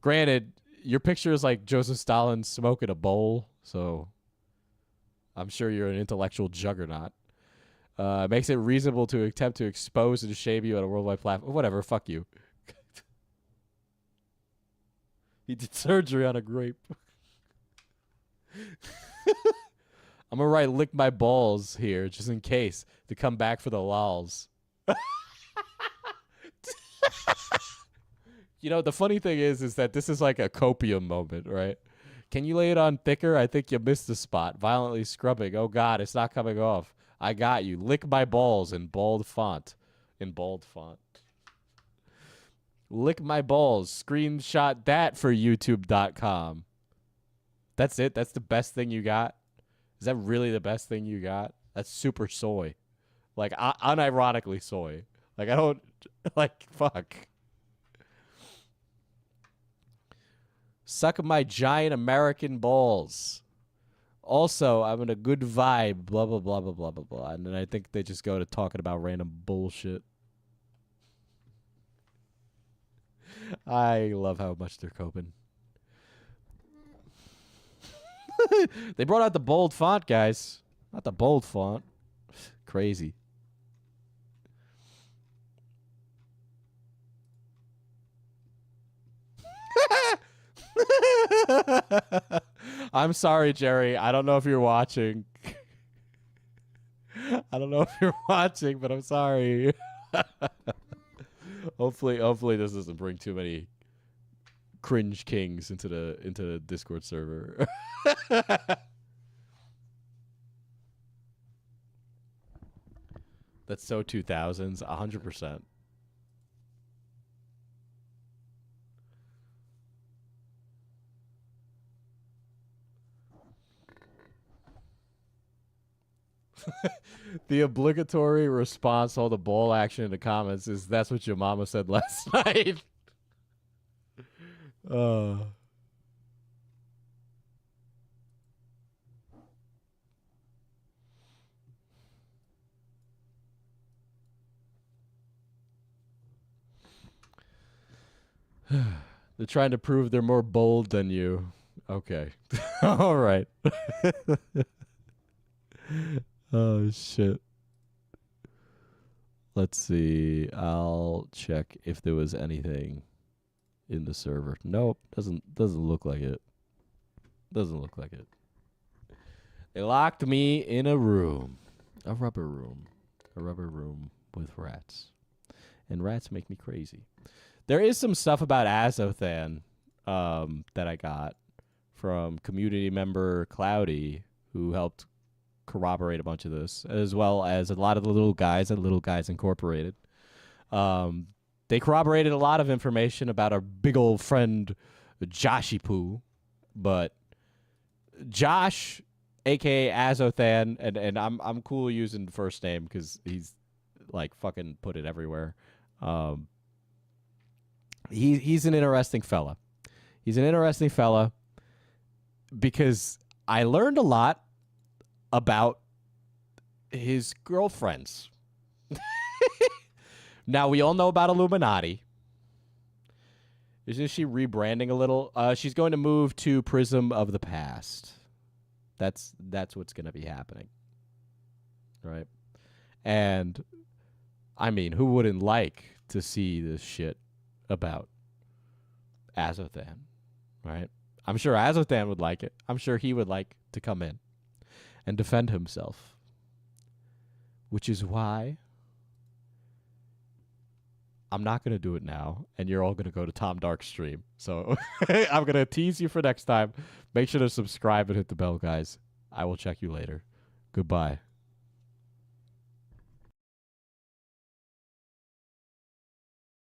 Granted, your picture is like Joseph Stalin smoking a bowl, so I'm sure you're an intellectual juggernaut. Makes it reasonable to attempt to expose and shame you on a worldwide platform. Whatever, fuck you. He did surgery on a grape. I'm gonna write lick my balls here just in case to come back for the lols. You know, the funny thing is that this is like a copium moment, right? Can you lay it on thicker? I think you missed the spot. Violently scrubbing. Oh, God, it's not coming off. I got you. Lick my balls in bold font. Lick my balls. Screenshot that for YouTube.com. That's it? That's the best thing you got? Is that really the best thing you got? That's super soy. Like, unironically soy. Like, I don't... Like, fuck. Suck my giant American balls. Also, I'm in a good vibe. Blah, blah, blah, blah, blah, blah, blah. And then I think they just go to talking about random bullshit. I love how much they're coping. They brought out the bold font, guys. Not the bold font. Crazy. I'm sorry, Jerry. I don't know if you're watching. I don't know if you're watching, but I'm sorry. Hopefully this doesn't bring too many cringe kings into the Discord server. That's so 2000s, 100%. The obligatory response to all the bowl action in the comments is that's what your mama said last night. Uh. They're trying to prove they're more bold than you. Okay. All right. Oh, shit. Let's see. I'll check if there was anything in the server. Nope. Doesn't look like it. Doesn't look like it. They locked me in a room. A rubber room. A rubber room with rats. And rats make me crazy. There is some stuff about Azothan that I got from community member Cloudy, who helped corroborate a bunch of this, as well as a lot of the little guys at Little Guys Incorporated. They corroborated a lot of information about our big old friend Joshy Poo, but Josh, aka Azothan, and I'm cool using the first name because he's like fucking put it everywhere. He's an interesting fella. He's an interesting fella because I learned a lot about his girlfriends. Now, we all know about Illuminaughtii. Isn't she rebranding a little? She's going to move to Prism of the Past. That's what's going to be happening. Right? And, I mean, who wouldn't like to see this shit about Azothan, right? I'm sure Azothan would like it. I'm sure he would like to come in and defend himself, which is why I'm not going to do it now, and you're all going to go to Tom Dark's stream. So I'm going to tease you for next time. Make sure to subscribe and hit the bell, guys. I will check you later. Goodbye.